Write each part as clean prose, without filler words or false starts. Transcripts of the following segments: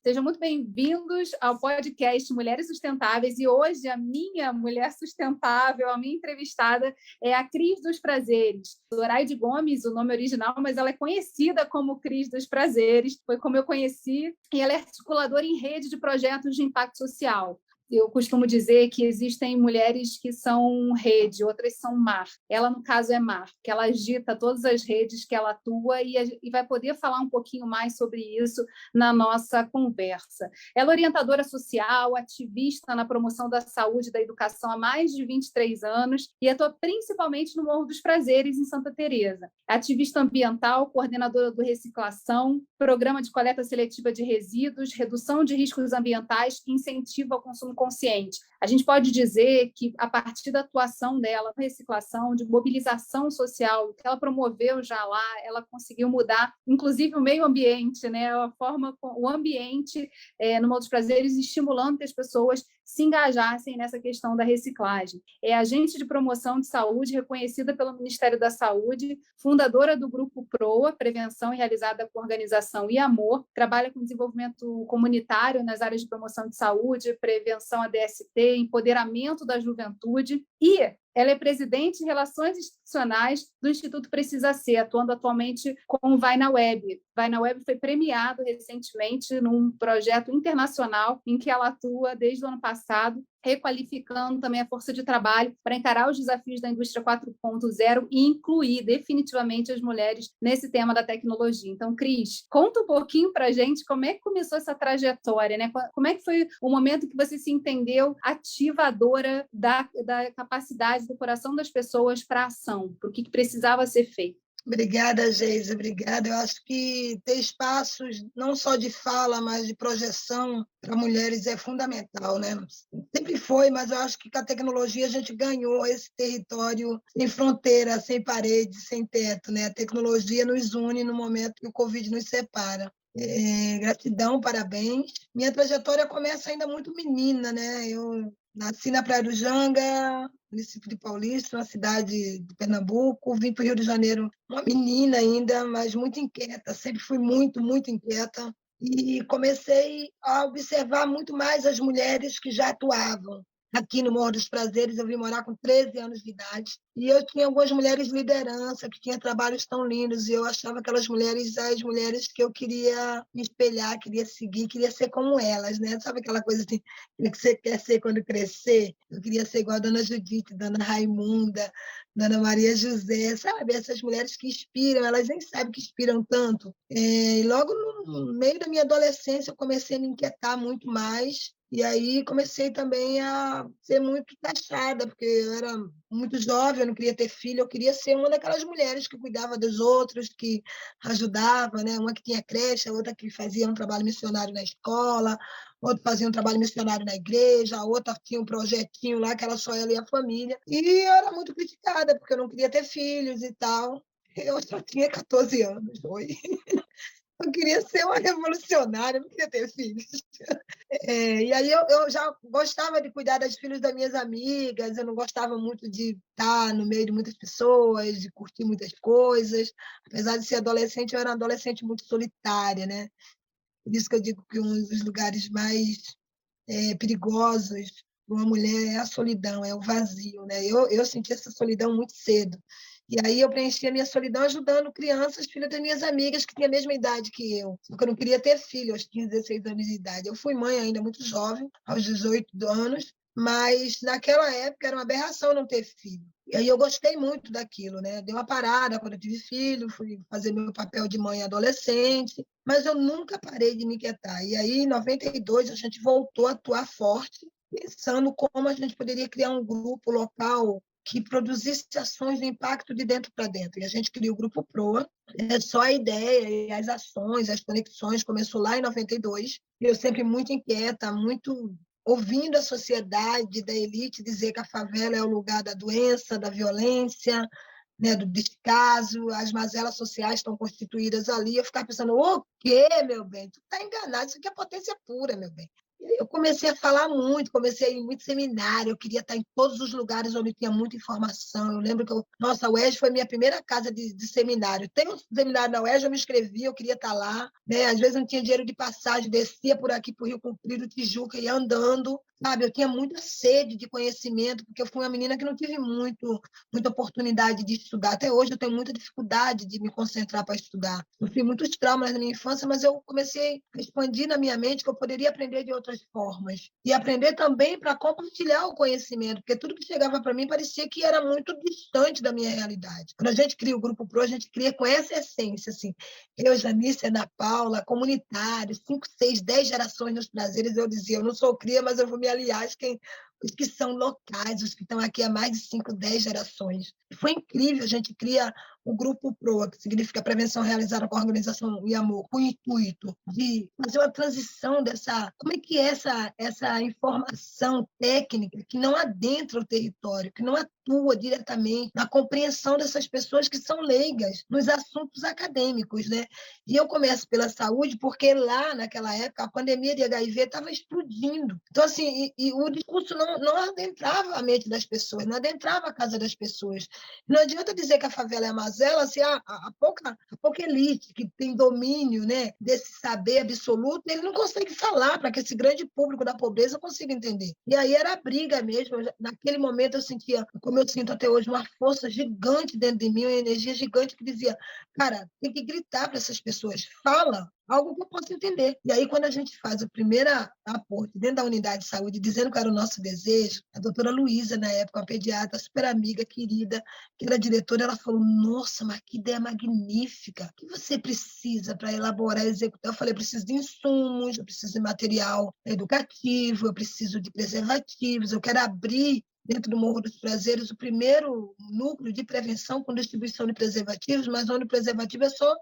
Sejam muito bem-vindos ao podcast Mulheres Sustentáveis. E hoje a minha mulher sustentável, a minha entrevistada, é a Cris dos Prazeres. Zoraide Gomes, o nome original, mas ela é conhecida como Cris dos Prazeres. Foi como eu conheci. E ela é articuladora em rede de projetos de impacto social. Eu costumo dizer que existem mulheres que são rede, outras são mar. Ela, no caso, é mar, que ela agita todas as redes que ela atua e vai poder falar um pouquinho mais sobre isso na nossa conversa. Ela é orientadora social, ativista na promoção da saúde e da educação há mais de 23 anos e atua principalmente no Morro dos Prazeres, em Santa Teresa. É ativista ambiental, coordenadora do Reciclação, programa de coleta seletiva de resíduos, redução de riscos ambientais e incentivo ao consumo consciente. A gente pode dizer que, a partir da atuação dela, reciclação, de mobilização social, que ela promoveu já lá, ela conseguiu mudar, inclusive, o meio ambiente, né? A forma, o ambiente no Morro dos Prazeres, estimulando que as pessoas se engajassem nessa questão da reciclagem. É agente de promoção de saúde reconhecida pelo Ministério da Saúde, fundadora do Grupo PROA, Prevenção realizada com Organização e Amor, trabalha com desenvolvimento comunitário nas áreas de promoção de saúde, prevenção ADST, empoderamento da juventude e ela é presidente de Relações Institucionais do Instituto Precisa Ser, atuando atualmente com o Vai na Web. Vai na Web foi premiado recentemente num projeto internacional em que ela atua desde o ano passado, requalificando também a força de trabalho para encarar os desafios da indústria 4.0 e incluir definitivamente as mulheres nesse tema da tecnologia. Então, Cris, conta um pouquinho para a gente como é que começou essa trajetória, né? Como é que foi o momento que você se entendeu ativadora da capacidade do coração das pessoas para a ação, para o que precisava ser feito? Obrigada, Geisa, obrigada. Eu acho que ter espaços não só de fala, mas de projeção para mulheres é fundamental, né? Sempre foi, mas eu acho que com a tecnologia a gente ganhou esse território sem fronteira, sem parede, sem teto, né? A tecnologia nos une no momento que o Covid nos separa. Gratidão, parabéns. Minha trajetória começa ainda muito menina, né? Eu nasci na Praia do Janga, município de Paulista, uma cidade de Pernambuco. Vim para o Rio de Janeiro uma menina ainda, mas muito inquieta. Sempre fui muito, muito inquieta. E comecei a observar muito mais as mulheres que já atuavam. Aqui no Morro dos Prazeres, eu vim morar com 13 anos de idade. E eu tinha algumas mulheres de liderança, que tinham trabalhos tão lindos, e eu achava aquelas mulheres as mulheres que eu queria me espelhar, queria seguir, queria ser como elas, né? Sabe aquela coisa assim, que você quer ser quando crescer? Eu queria ser igual a Dona Judite, Dona Raimunda, Dona Maria José, sabe? Essas mulheres que inspiram, elas nem sabem que inspiram tanto. E logo no meio da minha adolescência, eu comecei a me inquietar muito mais, e aí comecei também a ser muito taxada, porque eu era muito jovem, eu não queria ter filho, eu queria ser uma daquelas mulheres que cuidava dos outros, que ajudava, né? Uma que tinha creche, a outra que fazia um trabalho missionário na escola, outra fazia um trabalho missionário na igreja, a outra tinha um projetinho lá que era só ela e a família. E eu era muito criticada, porque eu não queria ter filhos e tal. Eu só tinha 14 anos, foi. Eu queria ser uma revolucionária, não queria ter filhos. E aí eu já gostava de cuidar das filhas das minhas amigas, eu não gostava muito de estar no meio de muitas pessoas, de curtir muitas coisas. Apesar de ser adolescente, eu era uma adolescente muito solitária, né? Por isso que eu digo que um dos lugares mais perigosos para uma mulher é a solidão, é o vazio, né? Eu senti essa solidão muito cedo. E aí eu preenchi a minha solidão ajudando crianças, filhas das minhas amigas, que tinham a mesma idade que eu. Porque eu não queria ter filho aos 15, 16 anos de idade. Eu fui mãe ainda muito jovem, aos 18 anos, mas naquela época era uma aberração não ter filho. E aí eu gostei muito daquilo, né? Dei uma parada quando eu tive filho, fui fazer meu papel de mãe adolescente, mas eu nunca parei de me inquietar. E aí, em 92, a gente voltou a atuar forte, pensando como a gente poderia criar um grupo local que produzisse ações de impacto de dentro para dentro. E a gente criou o Grupo PROA. Só a ideia e as ações, as conexões, começou lá em 92. Eu sempre muito inquieta, muito ouvindo a sociedade da elite dizer que a favela é o lugar da doença, da violência, né, do descaso, as mazelas sociais estão constituídas ali. Eu ficava pensando, o quê, meu bem? Tu está enganado, isso aqui é potência pura, meu bem. Eu comecei a falar muito, comecei a ir em muito seminário, eu queria estar em todos os lugares onde tinha muita informação. Eu lembro que nossa, a UERJ foi minha primeira casa de seminário. Tem um seminário na UERJ, eu me inscrevi, eu queria estar lá, né? Às vezes eu não tinha dinheiro de passagem, descia por aqui para o Rio Comprido, Tijuca, ia andando, sabe? Eu tinha muita sede de conhecimento, porque eu fui uma menina que não tive muita oportunidade de estudar. Até hoje eu tenho muita dificuldade de me concentrar para estudar. Sofri muitos traumas na minha infância, mas eu comecei a expandir na minha mente que eu poderia aprender de outras formas. E aprender também para compartilhar o conhecimento, porque tudo que chegava para mim parecia que era muito distante da minha realidade. Quando a gente cria o Grupo Pro, a gente cria com essa essência, assim. Eu, Janice, Ana Paula, comunitários, 5, 6, 10 gerações nos prazeres. Eu dizia, eu não sou cria, mas eu vou me aliar os que são locais, os que estão aqui há mais de 5, 10 gerações. E foi incrível, a gente cria o Grupo PROA, que significa Prevenção Realizada com Organização e Amor, com o intuito de fazer uma transição dessa... Como é que é essa informação técnica que não adentra o território, que não atua diretamente na compreensão dessas pessoas que são leigas nos assuntos acadêmicos, né? E eu começo pela saúde, porque lá, naquela época, a pandemia de HIV estava explodindo. Então, assim, e o discurso não adentrava a mente das pessoas, não adentrava a casa das pessoas. Não adianta dizer que a favela é mazela se a pouca elite que tem domínio, né, desse saber absoluto, ele não consegue falar para que esse grande público da pobreza consiga entender. E aí era a briga mesmo. Naquele momento eu sentia, como eu sinto até hoje, uma força gigante dentro de mim, uma energia gigante que dizia, cara, tem que gritar para essas pessoas, fala, algo que eu possa entender. E aí, quando a gente faz o primeiro aporte dentro da unidade de saúde, dizendo que era o nosso desejo, a doutora Luísa, na época, uma pediatra super amiga, querida, que era diretora, ela falou, nossa, mas que ideia magnífica, o que você precisa para elaborar e executar? Eu falei, eu preciso de insumos, eu preciso de material educativo, eu preciso de preservativos, eu quero abrir dentro do Morro dos Prazeres, o primeiro núcleo de prevenção com distribuição de preservativos, mas onde o preservativo é só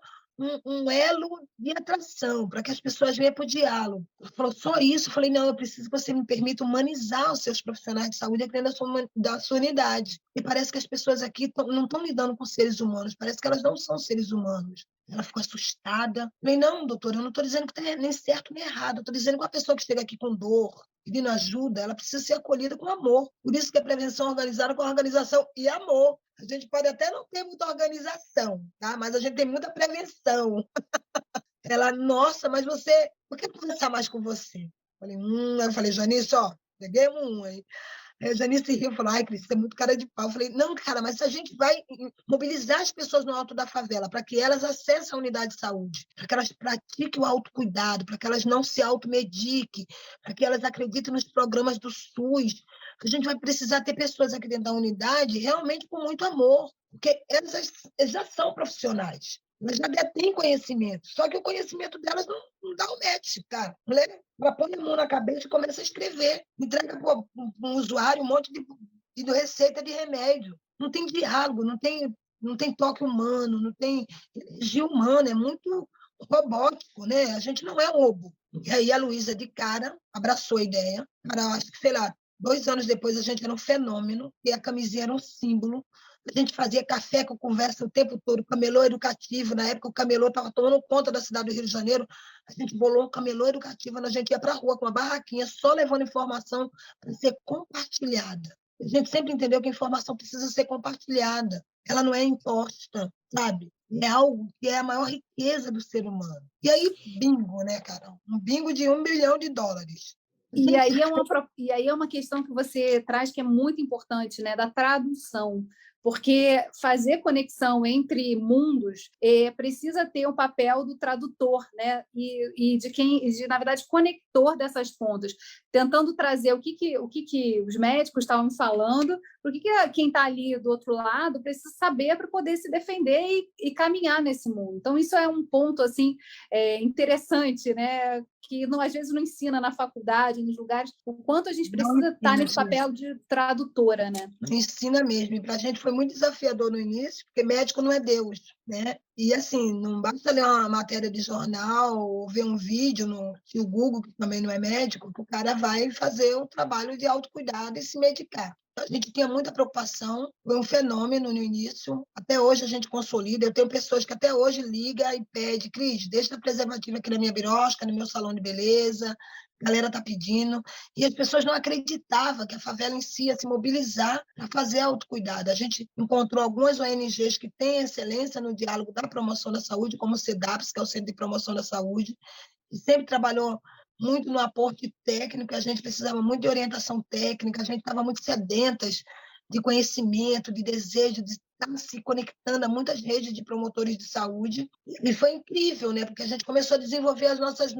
um elo de atração, para que as pessoas venham para o diálogo. Ela falou, só isso? Eu falei, não, eu preciso que você me permita humanizar os seus profissionais de saúde dentro da sua unidade. E parece que as pessoas aqui não estão lidando com seres humanos, parece que elas não são seres humanos. Ela ficou assustada. Eu falei, não, doutora, eu não estou dizendo que está nem certo nem errado, eu estou dizendo que uma pessoa que chega aqui com dor, pedindo ajuda, ela precisa ser acolhida com amor. Por isso que a prevenção organizada com organização e amor. A gente pode até não ter muita organização, tá? Mas a gente tem muita prevenção. Ela, nossa, mas você... Por que conversar mais com você? Eu falei, Janice, ó, peguei aí. Aí a Janice riu e falou, ai, Cris, você é muito cara de pau. Eu falei, não, cara, mas a gente vai mobilizar as pessoas no alto da favela para que elas acessem a unidade de saúde, para que elas pratiquem o autocuidado, para que elas não se automediquem, para que elas acreditem nos programas do SUS. A gente vai precisar ter pessoas aqui dentro da unidade realmente com muito amor, porque elas já são profissionais. Elas já detêm conhecimento, só que o conhecimento delas não dá o match, cara. A mulher, ela põe a mão na cabeça e começa a escrever, entrega para um usuário um monte de receita de remédio. Não tem diálogo, não tem toque humano, não tem energia humana, é muito robótico, né? A gente não é robô. E aí a Luísa, de cara, abraçou a ideia. Cara, eu acho que, sei lá, 2 anos depois a gente era um fenômeno, e a camisinha era um símbolo. A gente fazia café com conversa o tempo todo, camelô educativo. Na época, o camelô estava tomando conta da cidade do Rio de Janeiro. A gente bolou um camelô educativo, a gente ia para a rua com uma barraquinha, só levando informação para ser compartilhada. A gente sempre entendeu que a informação precisa ser compartilhada. Ela não é imposta, sabe? É algo que é a maior riqueza do ser humano. E aí, bingo, né, Carol? Um bingo de $1 bilhão. E aí é uma questão que você traz que é muito importante, né, da tradução, porque fazer conexão entre mundos precisa ter o papel do tradutor, né, e na verdade, conector dessas pontas, tentando trazer o que os médicos estavam falando, porque quem está ali do outro lado precisa saber para poder se defender e caminhar nesse mundo. Então, isso é um ponto assim interessante, né, que às vezes não ensina na faculdade, nos lugares, o quanto a gente precisa estar nesse papel de tradutora, né? Ensina mesmo. E para a gente foi muito desafiador no início, porque médico não é Deus, né? E assim, não basta ler uma matéria de jornal ou ver um vídeo no tio Google, que também não é médico, que o cara vai fazer o trabalho de autocuidado e se medicar. A gente tinha muita preocupação, foi um fenômeno no início, até hoje a gente consolida. Eu tenho pessoas que até hoje ligam e pedem, Cris, deixa a preservativa aqui na minha birosca, no meu salão de beleza, a galera está pedindo, e as pessoas não acreditavam que a favela em si ia se mobilizar para fazer autocuidado. A gente encontrou algumas ONGs que têm excelência no diálogo da promoção da saúde, como o CEDAPS, que é o Centro de Promoção da Saúde, que sempre trabalhou muito no aporte técnico, a gente precisava muito de orientação técnica, a gente estava muito sedentas de conhecimento, de desejo, de estar se conectando a muitas redes de promotores de saúde. E foi incrível, né? Porque a gente começou a desenvolver as nossas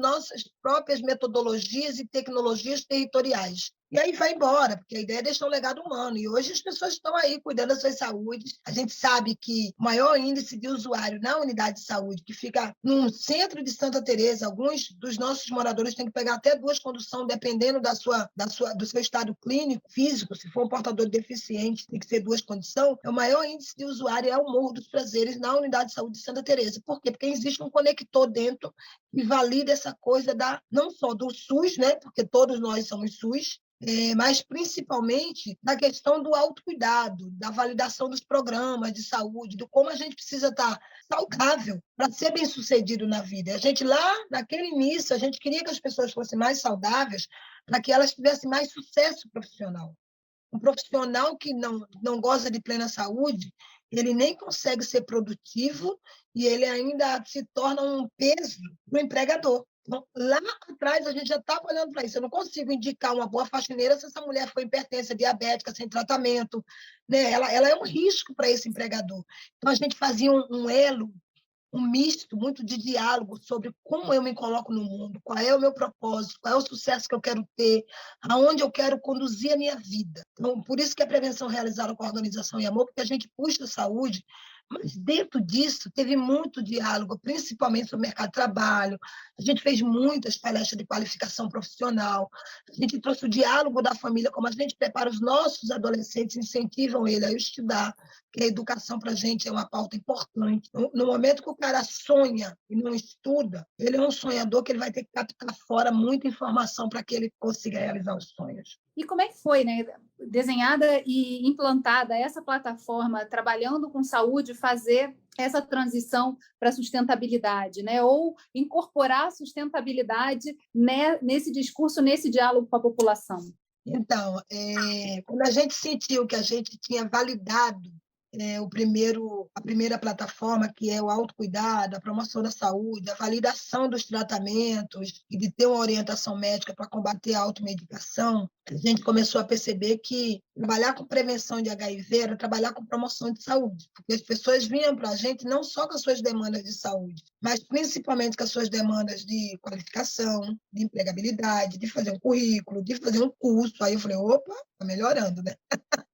próprias metodologias e tecnologias territoriais. E aí vai embora, porque a ideia é deixar um legado humano. E hoje as pessoas estão aí cuidando da sua saúde. A gente sabe que o maior índice de usuário na unidade de saúde, que fica no centro de Santa Teresa, alguns dos nossos moradores têm que pegar até 2 conduções, dependendo do seu estado clínico, físico. Se for um portador de deficiente, tem que ser 2 condições. O maior índice de usuário é o Morro dos Prazeres, na unidade de saúde de Santa Teresa. Por quê? Porque existe um conector dentro que valida essa coisa não só do SUS, né? Porque todos nós somos SUS, mas principalmente da questão do autocuidado, da validação dos programas de saúde, do como a gente precisa estar saudável para ser bem-sucedido na vida. A gente lá, naquele início, a gente queria que as pessoas fossem mais saudáveis para que elas tivessem mais sucesso profissional. Um profissional que não goza de plena saúde, ele nem consegue ser produtivo e ele ainda se torna um peso para o empregador. Então, lá atrás, a gente já estava olhando para isso. Eu não consigo indicar uma boa faxineira se essa mulher for hipertensa, diabética, sem tratamento. Né? Ela é um risco para esse empregador. Então, a gente fazia um elo, um misto muito de diálogo sobre como eu me coloco no mundo, qual é o meu propósito, qual é o sucesso que eu quero ter, aonde eu quero conduzir a minha vida. Então, por isso que a prevenção é realizada com a Organização e Amor, porque a gente puxa a saúde, mas dentro disso teve muito diálogo, principalmente sobre o mercado de trabalho. A gente fez muitas palestras de qualificação profissional. A gente trouxe o diálogo da família, como a gente prepara os nossos adolescentes, incentivam ele a estudar, que a educação para a gente é uma pauta importante. No momento que o cara sonha e não estuda, ele é um sonhador que ele vai ter que captar fora muita informação para que ele consiga realizar os sonhos. E como é que foi, né? Desenhada e implantada essa plataforma, trabalhando com saúde, fazer essa transição para a sustentabilidade, né? Ou incorporar a sustentabilidade, né, nesse discurso, nesse diálogo com a população? Então, quando a gente sentiu que a gente tinha validado a primeira plataforma, que é o autocuidado, a promoção da saúde, a validação dos tratamentos e de ter uma orientação médica para combater a automedicação, a gente começou a perceber que trabalhar com prevenção de HIV era trabalhar com promoção de saúde, porque as pessoas vinham para a gente não só com as suas demandas de saúde, mas principalmente com as suas demandas de qualificação, de empregabilidade, de fazer um currículo, de fazer um curso. Aí eu falei, opa, está melhorando, né?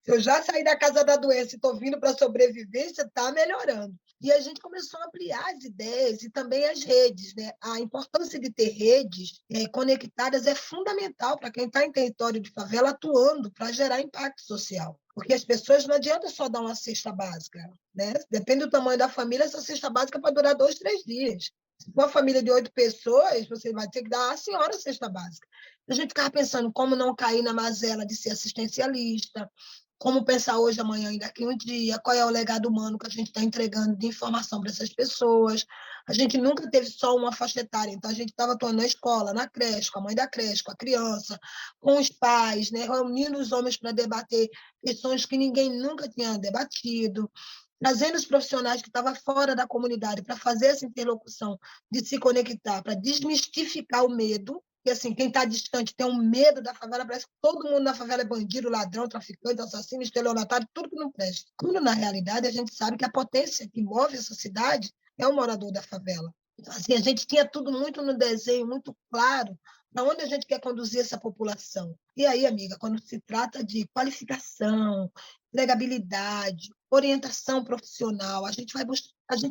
Se eu já saí da casa da doença e estou vindo para a sobrevivência, está melhorando. E a gente começou a ampliar as ideias e também as redes. Né? A importância de ter redes conectadas é fundamental para quem está em território de favela atuando para gerar impacto social. Porque as pessoas não adianta só dar uma cesta básica. Né? Depende do tamanho da família, essa cesta básica pode durar 2, 3 dias. Se for uma família de 8 pessoas, você vai ter que dar a senhora a cesta básica. A gente ficava pensando como não cair na mazela de ser assistencialista, como pensar hoje, amanhã e daqui a um dia, qual é o legado humano que a gente está entregando de informação para essas pessoas. A gente nunca teve só uma faixa etária, então a gente estava atuando na escola, na creche, com a mãe da creche, com a criança, com os pais, né, reunindo os homens para debater questões que ninguém nunca tinha debatido, trazendo os profissionais que estavam fora da comunidade para fazer essa interlocução, de se conectar, para desmistificar o medo. E assim, quem está distante tem um medo da favela, parece que todo mundo na favela é bandido, ladrão, traficante, assassino, estelionatário, tudo que não presta. Quando, na realidade, a gente sabe que a potência que move essa cidade é o morador da favela. Então, assim, a gente tinha tudo muito no desenho, muito claro, para onde a gente quer conduzir essa população. E aí, amiga, quando se trata de qualificação, empregabilidade, orientação profissional, a gente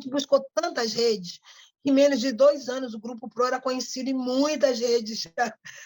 buscou tantas redes. Em menos de 2 anos, o Grupo Pro era conhecido em muitas redes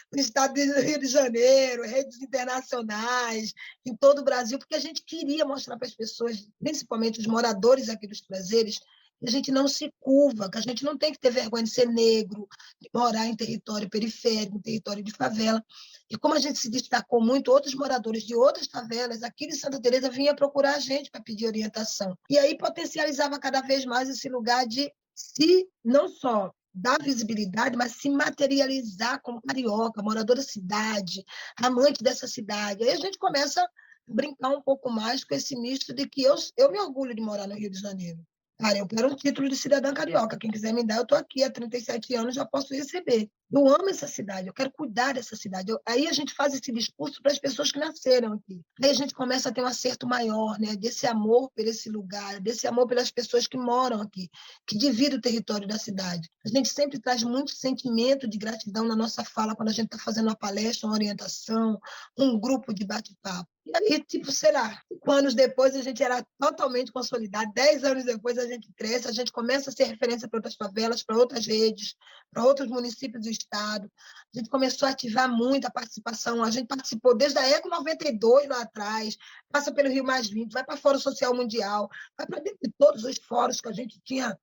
no estado do Rio de Janeiro, redes internacionais, em todo o Brasil, porque a gente queria mostrar para as pessoas, principalmente os moradores aqui dos prazeres, que a gente não se curva, que a gente não tem que ter vergonha de ser negro, de morar em território periférico, em território de favela. E como a gente se destacou muito, outros moradores de outras favelas aqui de Santa Teresa vinham procurar a gente para pedir orientação. E aí potencializava cada vez mais esse lugar de se não só dar visibilidade, mas se materializar como carioca, morador da cidade, amante dessa cidade. Aí a gente começa a brincar um pouco mais com esse misto de que eu me orgulho de morar no Rio de Janeiro. Cara, eu quero um título de cidadã carioca. Quem quiser me dar, eu estou aqui há 37 anos, já posso receber. Eu amo essa cidade, eu quero cuidar dessa cidade. Aí a gente faz esse discurso para as pessoas que nasceram aqui. Aí a gente começa a ter um acerto maior, né? Desse amor por esse lugar, desse amor pelas pessoas que moram aqui, que dividem o território da cidade. A gente sempre traz muito sentimento de gratidão na nossa fala quando a gente está fazendo uma palestra, uma orientação, um grupo de bate-papo. E aí, tipo, sei lá, 5 anos depois a gente era totalmente consolidado, 10 anos depois a gente cresce, a gente começa a ser referência para outras favelas, para outras redes, para outros municípios do estado. A gente começou a ativar muito a participação, a gente participou desde a ECO 92 lá atrás, passa pelo Rio Mais 20, vai para o Fórum Social Mundial, vai para dentro de todos os fóruns que a gente tinha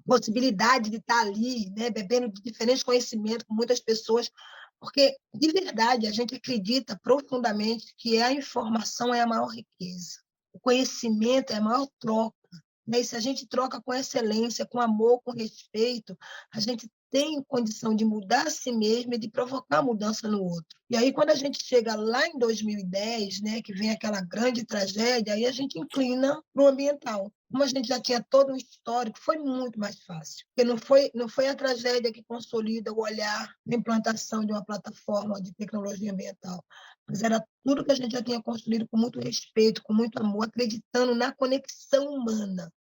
possibilidade de estar ali, né, bebendo de diferentes conhecimentos com muitas pessoas, porque, de verdade, a gente acredita profundamente que a informação é a maior riqueza, o conhecimento é a maior troca. Né? E se a gente troca com excelência, com amor, com respeito, a gente tem condição de mudar a si mesmo e de provocar mudança no outro. E aí, quando a gente chega lá em 2010, né, que vem aquela grande tragédia, aí a gente inclina para o ambiental. Como a gente já tinha todo um histórico, foi muito mais fácil. Porque não foi a tragédia que consolida o olhar da implantação de uma plataforma de tecnologia ambiental, mas era tudo que a gente já tinha construído com muito respeito, com muito amor, acreditando na conexão humana.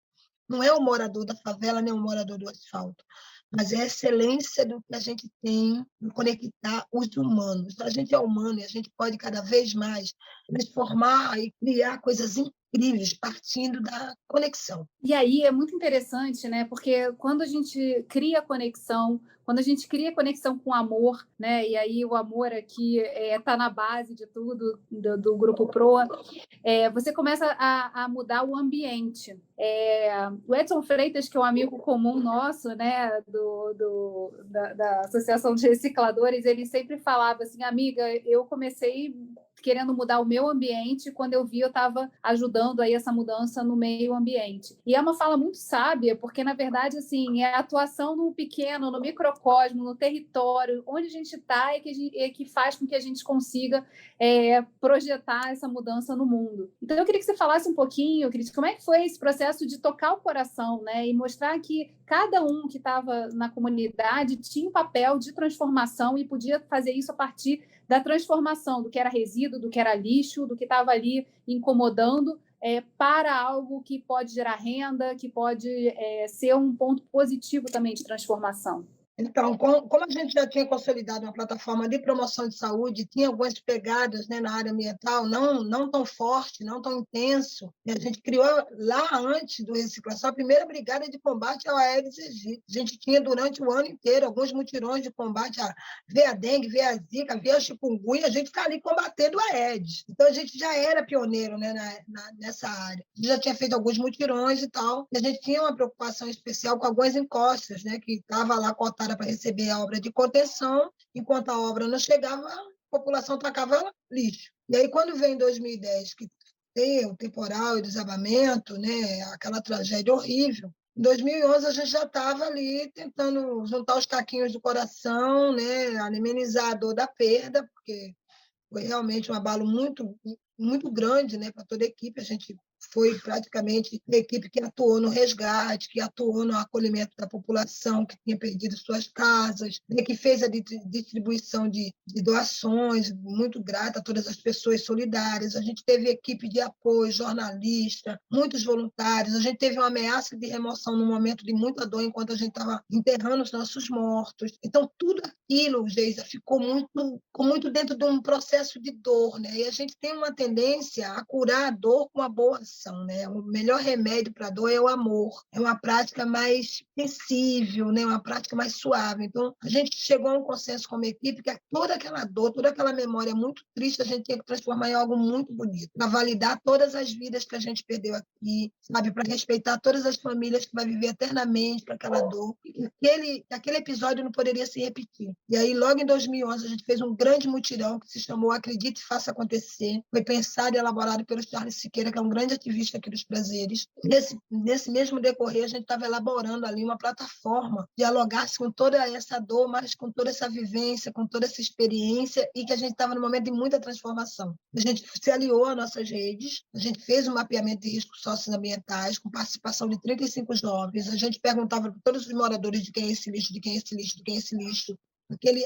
Não é o morador da favela nem o morador do asfalto, mas é a excelência do que a gente tem em conectar os humanos. A gente é humano e a gente pode cada vez mais transformar e criar coisas incríveis partindo da conexão. E aí é muito interessante, né? Porque quando a gente cria conexão, quando a gente cria conexão com amor, né? E aí o amor aqui está na base de tudo do Grupo Proa, você começa a mudar o ambiente. O Edson Freitas, que é um amigo comum nosso, né? Da Associação de Recicladores, ele sempre falava assim, amiga, eu comecei querendo mudar o meu ambiente, quando eu vi, eu estava ajudando aí essa mudança no meio ambiente. E é uma fala muito sábia, porque, na verdade, assim, é a atuação no pequeno, no microcosmo, no território, onde a gente está que faz com que a gente consiga projetar essa mudança no mundo. Então, eu queria que você falasse um pouquinho, Cris, como é que foi esse processo de tocar o coração, né? E mostrar que cada um que estava na comunidade tinha um papel de transformação e podia fazer isso a partir da transformação do que era resíduo, do que era lixo, do que estava ali incomodando, para algo que pode gerar renda, que pode ser um ponto positivo também de transformação. Então, como a gente já tinha consolidado uma plataforma de promoção de saúde, tinha algumas pegadas, né, na área ambiental, não tão forte, não tão intenso, e a gente criou lá antes do Reciclação a primeira brigada de combate ao Aedes aegypti. A gente tinha durante o ano inteiro alguns mutirões de combate a ver a dengue, ver a zika, ver a chikungunya, a gente está ali combatendo a Aedes. Então, a gente já era pioneiro, né, nessa área. A gente já tinha feito alguns mutirões e tal, e a gente tinha uma preocupação especial com algumas encostas, né, que estava lá cotada para receber a obra de contenção, enquanto a obra não chegava, a população tacava lixo. E aí, quando vem 2010, que tem o temporal e desabamento, né, aquela tragédia horrível, em 2011 a gente já estava ali tentando juntar os caquinhos do coração, né, amenizar a dor da perda, porque foi realmente um abalo muito, muito grande, né, para toda a equipe. A gente foi praticamente a equipe que atuou no resgate, que atuou no acolhimento da população que tinha perdido suas casas, né, que fez a distribuição de doações, muito grata a todas as pessoas solidárias. A gente teve equipe de apoio, jornalista, muitos voluntários. A gente teve uma ameaça de remoção num momento de muita dor, enquanto a gente estava enterrando os nossos mortos. Então, tudo aquilo, Geisa, ficou muito dentro de um processo de dor, né? E a gente tem uma tendência a curar a dor com a boa ação, né? O melhor remédio para a dor é o amor. É uma prática mais sensível, né? Uma prática mais suave. Então, a gente chegou a um consenso como equipe que toda aquela dor, toda aquela memória muito triste, a gente tinha que transformar em algo muito bonito, para validar todas as vidas que a gente perdeu aqui, sabe? Para respeitar todas as famílias que vai viver eternamente com aquela dor. Aquele episódio não poderia se repetir. E aí, logo em 2011, a gente fez um grande mutirão que se chamou Acredite e Faça Acontecer. Foi pensado e elaborado pelo Charles Siqueira, que é um grande ativista aqui dos prazeres. Nesse mesmo decorrer, a gente estava elaborando ali uma plataforma, dialogasse com toda essa dor, mas com toda essa vivência, com toda essa experiência, e que a gente estava num momento de muita transformação. A gente se aliou às nossas redes, a gente fez um mapeamento de riscos socioambientais, com participação de 35 jovens, a gente perguntava para todos os moradores de quem é esse lixo, de quem é esse lixo, de quem é esse lixo,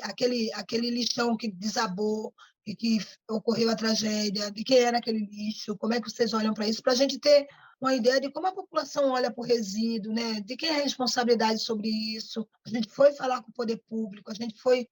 aquele lixão que desabou e que ocorreu a tragédia, de quem era aquele lixo, como é que vocês olham para isso, para a gente ter uma ideia de como a população olha para o resíduo, né? De quem é a responsabilidade sobre isso. A gente foi falar com o poder público, a gente foi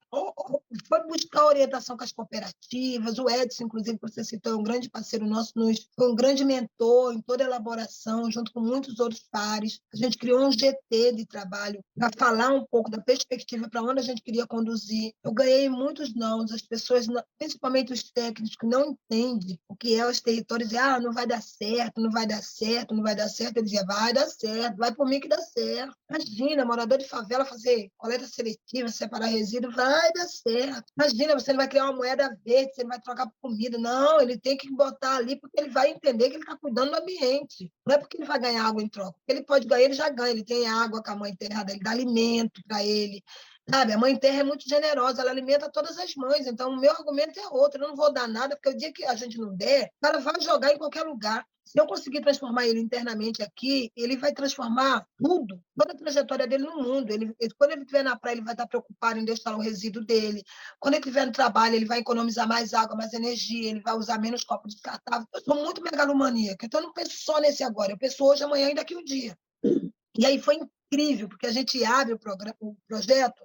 buscar orientação com as cooperativas, o Edson, inclusive, que você citou, é um grande parceiro nosso, foi um grande mentor em toda a elaboração, junto com muitos outros pares. A gente criou um GT de trabalho para falar um pouco da perspectiva para onde a gente queria conduzir. Eu ganhei muitos nãos, as pessoas, principalmente os técnicos, que não entendem o que é os territórios, dizem, não vai dar certo, não vai dar certo, não vai dar certo. Ele dizia, vai dar certo, vai por mim que dá certo. Imagina, morador de favela fazer coleta seletiva, separar resíduo, vai dar certo. Imagina, você não vai criar uma moeda verde, você não vai trocar por comida. Não, ele tem que botar ali porque ele vai entender que ele está cuidando do ambiente. Não é porque ele vai ganhar água em troca. Ele pode ganhar, ele já ganha, ele tem água com a mãe terra, ele dá alimento para ele. Sabe, a Mãe Terra é muito generosa, ela alimenta todas as mães, então o meu argumento é outro, eu não vou dar nada, porque o dia que a gente não der, o cara vai jogar em qualquer lugar. Se eu conseguir transformar ele internamente aqui, ele vai transformar tudo, toda a trajetória dele no mundo. Quando ele estiver na praia, ele vai estar preocupado em deixar o resíduo dele. Quando ele estiver no trabalho, ele vai economizar mais água, mais energia, ele vai usar menos copos descartáveis. Eu sou muito megalomaníaca, então eu não penso só nesse agora, eu penso hoje, amanhã e daqui um dia. E aí foi incrível, porque a gente abre o projeto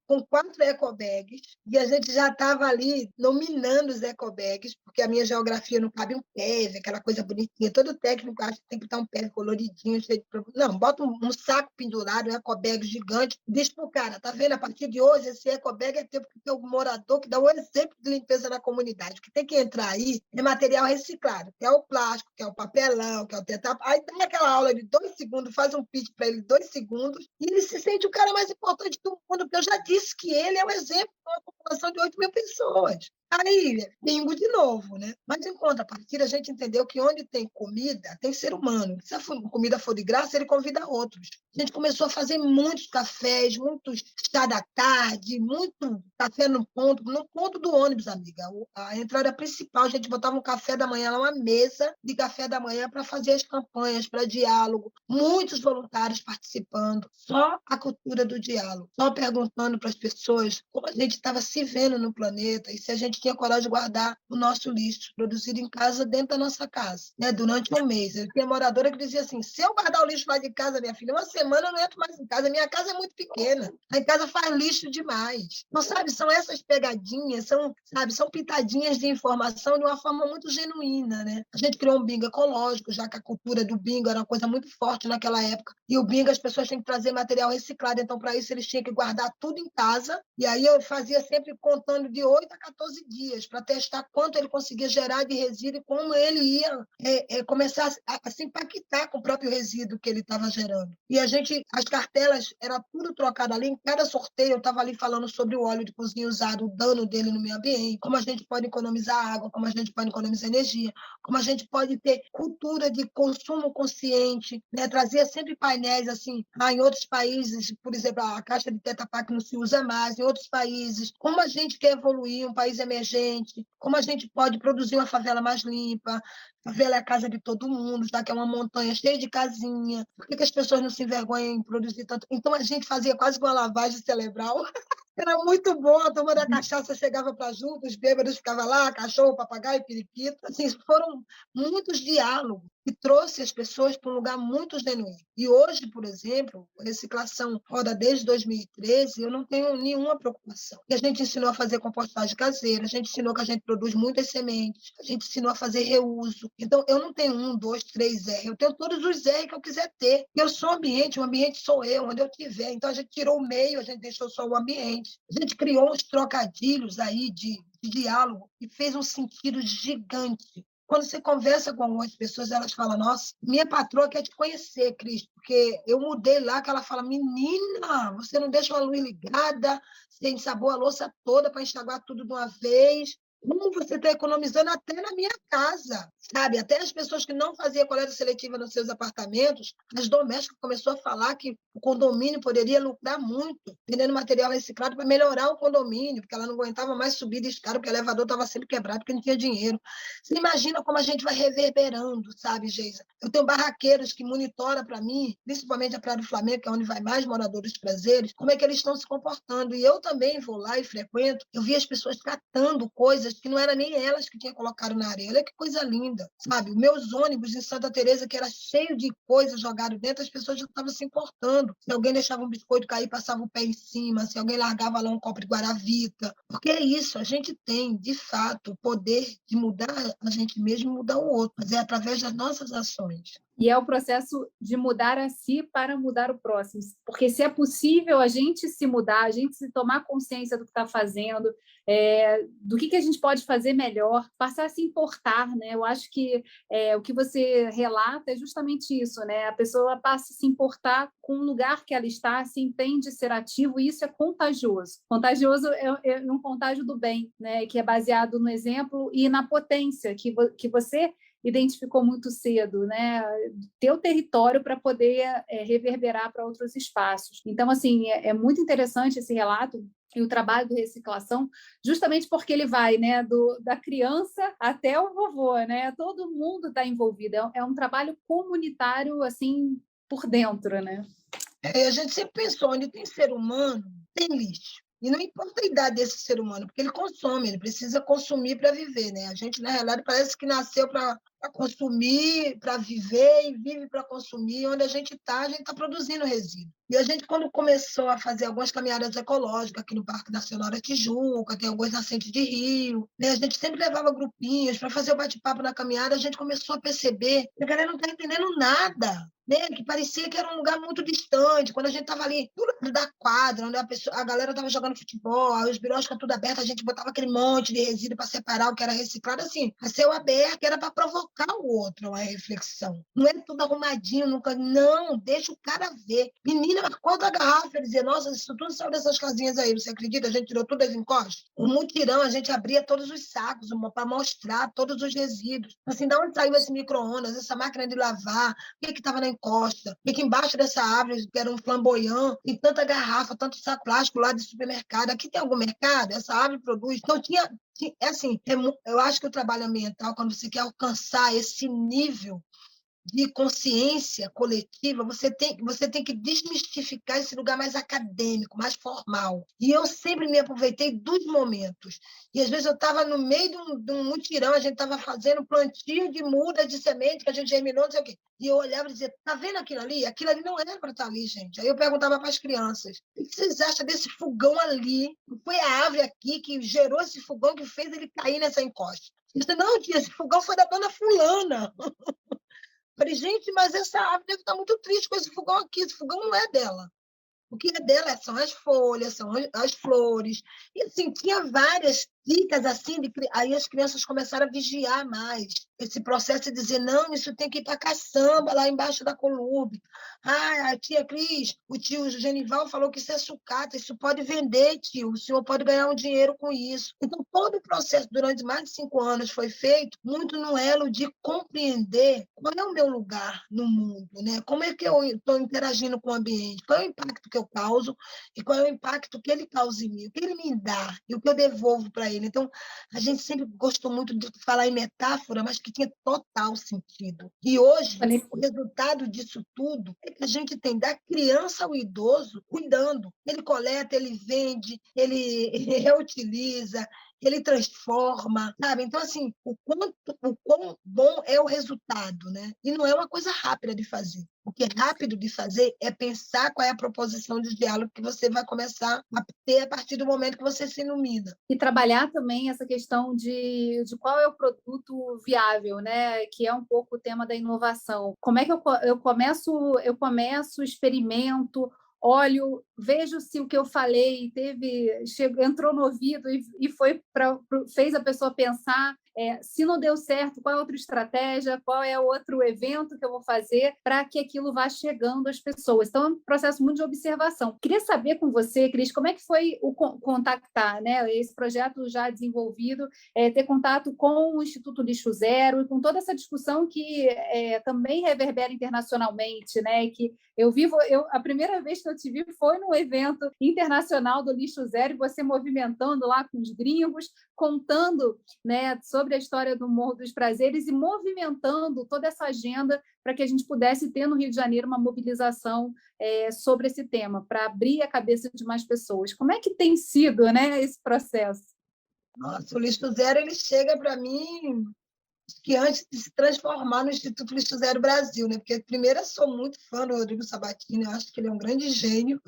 com 4 ecobags, e a gente já estava ali nominando os ecobags, porque a minha geografia não cabe um PEV, aquela coisa bonitinha. Todo técnico acha que tem que botar um PEV coloridinho, cheio de... Não, bota um saco pendurado, um ecobag gigante, diz pro cara, tá vendo? A partir de hoje, esse ecobag é tempo que tem um morador que dá um exemplo de limpeza na comunidade. O que tem que entrar aí é material reciclado, que é o plástico, que é o papelão, que é o tetra... Aí dá aquela aula de 2 segundos, faz um pitch para ele 2 segundos, e ele se sente o cara mais importante do mundo, porque eu já disse que ele é o exemplo de uma população de 8 mil pessoas. Aí, bingo de novo, né? Mas, em contrapartida, a gente entendeu que onde tem comida, tem ser humano. Se a comida for de graça, ele convida outros. A gente começou a fazer muitos cafés, muitos chá da tarde, muito café no ponto do ônibus, amiga. A entrada principal, a gente botava um café da manhã, uma mesa de café da manhã para fazer as campanhas, para diálogo. Muitos voluntários participando. Só a cultura do diálogo. Só perguntando para as pessoas como a gente estava se vendo no planeta e se a gente tinha coragem de guardar o nosso lixo produzido em casa dentro da nossa casa, né? Durante um mês. Eu tinha moradora que dizia assim, se eu guardar o lixo lá de casa, minha filha, uma semana eu não entro mais em casa. Minha casa é muito pequena. A casa faz lixo demais. Não sabe, são essas pegadinhas, são pitadinhas de informação de uma forma muito genuína, né? A gente criou um bingo ecológico, já que a cultura do bingo era uma coisa muito forte naquela época. E o bingo, as pessoas têm que trazer material reciclado, então, para isso, eles tinham que guardar tudo em casa. E aí eu fazia sempre contando de 8 a 14 dias para testar quanto ele conseguia gerar de resíduo e como ele ia começar a se impactar com o próprio resíduo que ele estava gerando. E as cartelas, era tudo trocado ali. Em cada sorteio, eu estava ali falando sobre o óleo de cozinha usado, o dano dele no meio ambiente, como a gente pode economizar água, como a gente pode economizar energia, como a gente pode ter cultura de consumo consciente, né? Trazia sempre painéis assim, em outros países, por exemplo, a caixa de Tetra Pak não se usa mais, em outros países, como a gente quer evoluir, um país emergente, como a gente pode produzir uma favela mais limpa. A favela é a casa de todo mundo, já que é uma montanha cheia de casinha. Por que as pessoas não se envergonham em produzir tanto? Então, a gente fazia quase uma lavagem cerebral. Era muito bom, a turma da cachaça chegava para junto, os bêbados ficavam lá, cachorro, papagaio, periquito. Assim, foram muitos diálogos que trouxe as pessoas para um lugar muito genuíno. E hoje, por exemplo, a reciclação roda desde 2013, eu não tenho nenhuma preocupação. E a gente ensinou a fazer compostagem caseira, a gente ensinou que a gente produz muitas sementes, a gente ensinou a fazer reuso. Então, eu não tenho 1, 2, 3 R, eu tenho todos os R que eu quiser ter. Eu sou o ambiente sou eu, onde eu estiver. Então, a gente tirou o meio, a gente deixou só o ambiente. A gente criou uns trocadilhos aí de diálogo e fez um sentido gigante. Quando você conversa com algumas pessoas, elas falam, nossa, minha patroa quer te conhecer, Cris, porque eu mudei lá, que ela fala, menina, você não deixa uma luz ligada, você ensabou a louça toda para enxaguar tudo de uma vez. Como você está economizando até na minha casa, sabe? Até as pessoas que não faziam coleta seletiva nos seus apartamentos, as domésticas começou a falar que o condomínio poderia lucrar muito, vendendo material reciclado para melhorar o condomínio, porque ela não aguentava mais subir de escada, porque o elevador estava sempre quebrado, porque não tinha dinheiro. Você imagina como a gente vai reverberando, sabe, Geisa? Eu tenho barraqueiros que monitoram para mim, principalmente a Praia do Flamengo, que é onde vai mais moradores prazeres, como é que eles estão se comportando. E eu também vou lá e frequento, eu vi as pessoas catando coisas que não era nem elas que tinham colocado na areia. Olha que coisa linda, sabe? Os meus ônibus em Santa Teresa, que era cheio de coisas jogadas dentro, as pessoas já estavam se importando. Se alguém deixava um biscoito cair, passava o pé em cima, se alguém largava lá um copo de guaravita. Porque é isso, a gente tem, de fato, o poder de mudar a gente mesmo e mudar o outro, mas é através das nossas ações. E é o processo de mudar a si para mudar o próximo. Porque se é possível a gente se mudar, a gente se tomar consciência do que está fazendo, do que a gente pode fazer melhor, passar a se importar, né? Eu acho que o que você relata é justamente isso, né? A pessoa passa a se importar com o lugar que ela está, se entende ser ativo, e isso é contagioso. Contagioso é um contágio do bem, né? Que é baseado no exemplo e na potência que você identificou muito cedo, né? Ter o território para poder reverberar para outros espaços. Então, assim, é muito interessante esse relato e o trabalho do Reciclação, justamente porque ele vai, né, da criança até o vovô, né? Todo mundo está envolvido. É um trabalho comunitário, assim, por dentro, né? A gente sempre pensou, onde tem ser humano, tem lixo. E não importa a idade desse ser humano, porque ele consome, ele precisa consumir para viver, né? A gente, na realidade, parece que nasceu para consumir, para viver e vive para consumir. Onde a gente está produzindo resíduo. E a gente, quando começou a fazer algumas caminhadas ecológicas aqui no Parque Nacional da Tijuca, tem algumas nascentes de rio, né? A gente sempre levava grupinhos para fazer o bate-papo na caminhada, a gente começou a perceber que a galera não está entendendo nada. Né? Que parecia que era um lugar muito distante. Quando a gente estava ali, do lado da quadra, onde a galera estava jogando futebol, aí os birós ficam tudo aberto, a gente botava aquele monte de resíduo para separar o que era reciclado, assim, a céu aberto, que era para provocar o outro uma reflexão. Não é tudo arrumadinho, nunca. Não, deixa o cara ver. Menina, quanta garrafa, ele dizia, nossa, isso tudo saiu dessas casinhas aí, você acredita? A gente tirou tudo das encostas. O mutirão, a gente abria todos os sacos para mostrar todos os resíduos. Assim, de onde saiu esse micro-ondas, essa máquina de lavar, o que estava na encosta, e que embaixo dessa árvore, que era um flamboyant, tem tanta garrafa, tanto saco plástico lá de supermercado. Aqui tem algum mercado? Essa árvore produz. Então, assim, eu acho que o trabalho ambiental, quando você quer alcançar esse nível de consciência coletiva, você tem que desmistificar esse lugar mais acadêmico, mais formal. E eu sempre me aproveitei dos momentos. E às vezes eu estava no meio de um mutirão, a gente estava fazendo plantio de muda de semente, que a gente germinou, não sei o quê. E eu olhava e dizia, tá vendo aquilo ali? Aquilo ali não era para estar ali, gente. Aí eu perguntava para as crianças, o que vocês acham desse fogão ali? Foi a árvore aqui que gerou esse fogão que fez ele cair nessa encosta. Eu disse, não, tia, esse fogão foi da dona fulana. Falei, gente, mas essa árvore deve estar muito triste com esse fogão aqui. Esse fogão não é dela. O que é dela são as folhas, são as flores. E, assim, tinha várias dicas assim. Aí as crianças começaram a vigiar mais esse processo de dizer, não, isso tem que ir para caçamba, lá embaixo da colube. Ah, a tia Cris, o tio Genival falou que isso é sucata, isso pode vender, tio, o senhor pode ganhar um dinheiro com isso. Então, todo o processo, durante mais de 5 anos, foi feito muito no elo de compreender qual é o meu lugar no mundo, né? Como é que eu estou interagindo com o ambiente, qual é o impacto que eu causo e qual é o impacto que ele causa em mim, o que ele me dá e o que eu devolvo para ele. Então, a gente sempre gostou muito de falar em metáfora, mas que tinha total sentido. E hoje, o resultado disso tudo é que a gente tem da criança ao idoso cuidando. Ele coleta, ele vende, ele reutiliza, ele transforma, sabe? Então, assim, o quão bom é o resultado, né? E não é uma coisa rápida de fazer. O que é rápido de fazer é pensar qual é a proposição de diálogo que você vai começar a ter a partir do momento que você se ilumina. E trabalhar também essa questão de qual é o produto viável, né? Que é um pouco o tema da inovação. Como é que eu começo, experimento, olho, vejo se o que eu falei entrou no ouvido e fez a pessoa pensar. se não deu certo, qual é a outra estratégia, qual é o outro evento que eu vou fazer para que aquilo vá chegando às pessoas. Então, é um processo muito de observação. Queria saber com você, Cris, como é que foi o contactar, né, esse projeto já desenvolvido, ter contato com o Instituto Lixo Zero e com toda essa discussão que também reverbera internacionalmente, né, que a primeira vez que eu te vi foi num evento internacional do Lixo Zero, e você movimentando lá com os gringos, contando, né, sobre a história do Morro dos Prazeres e movimentando toda essa agenda para que a gente pudesse ter no Rio de Janeiro uma mobilização sobre esse tema, para abrir a cabeça de mais pessoas. Como é que tem sido, né, esse processo? Nossa, o Lixo Zero ele chega para mim que antes de se transformar no Instituto Lixo Zero Brasil, né? Porque, primeiro, eu sou muito fã do Rodrigo Sabatini, eu acho que ele é um grande gênio,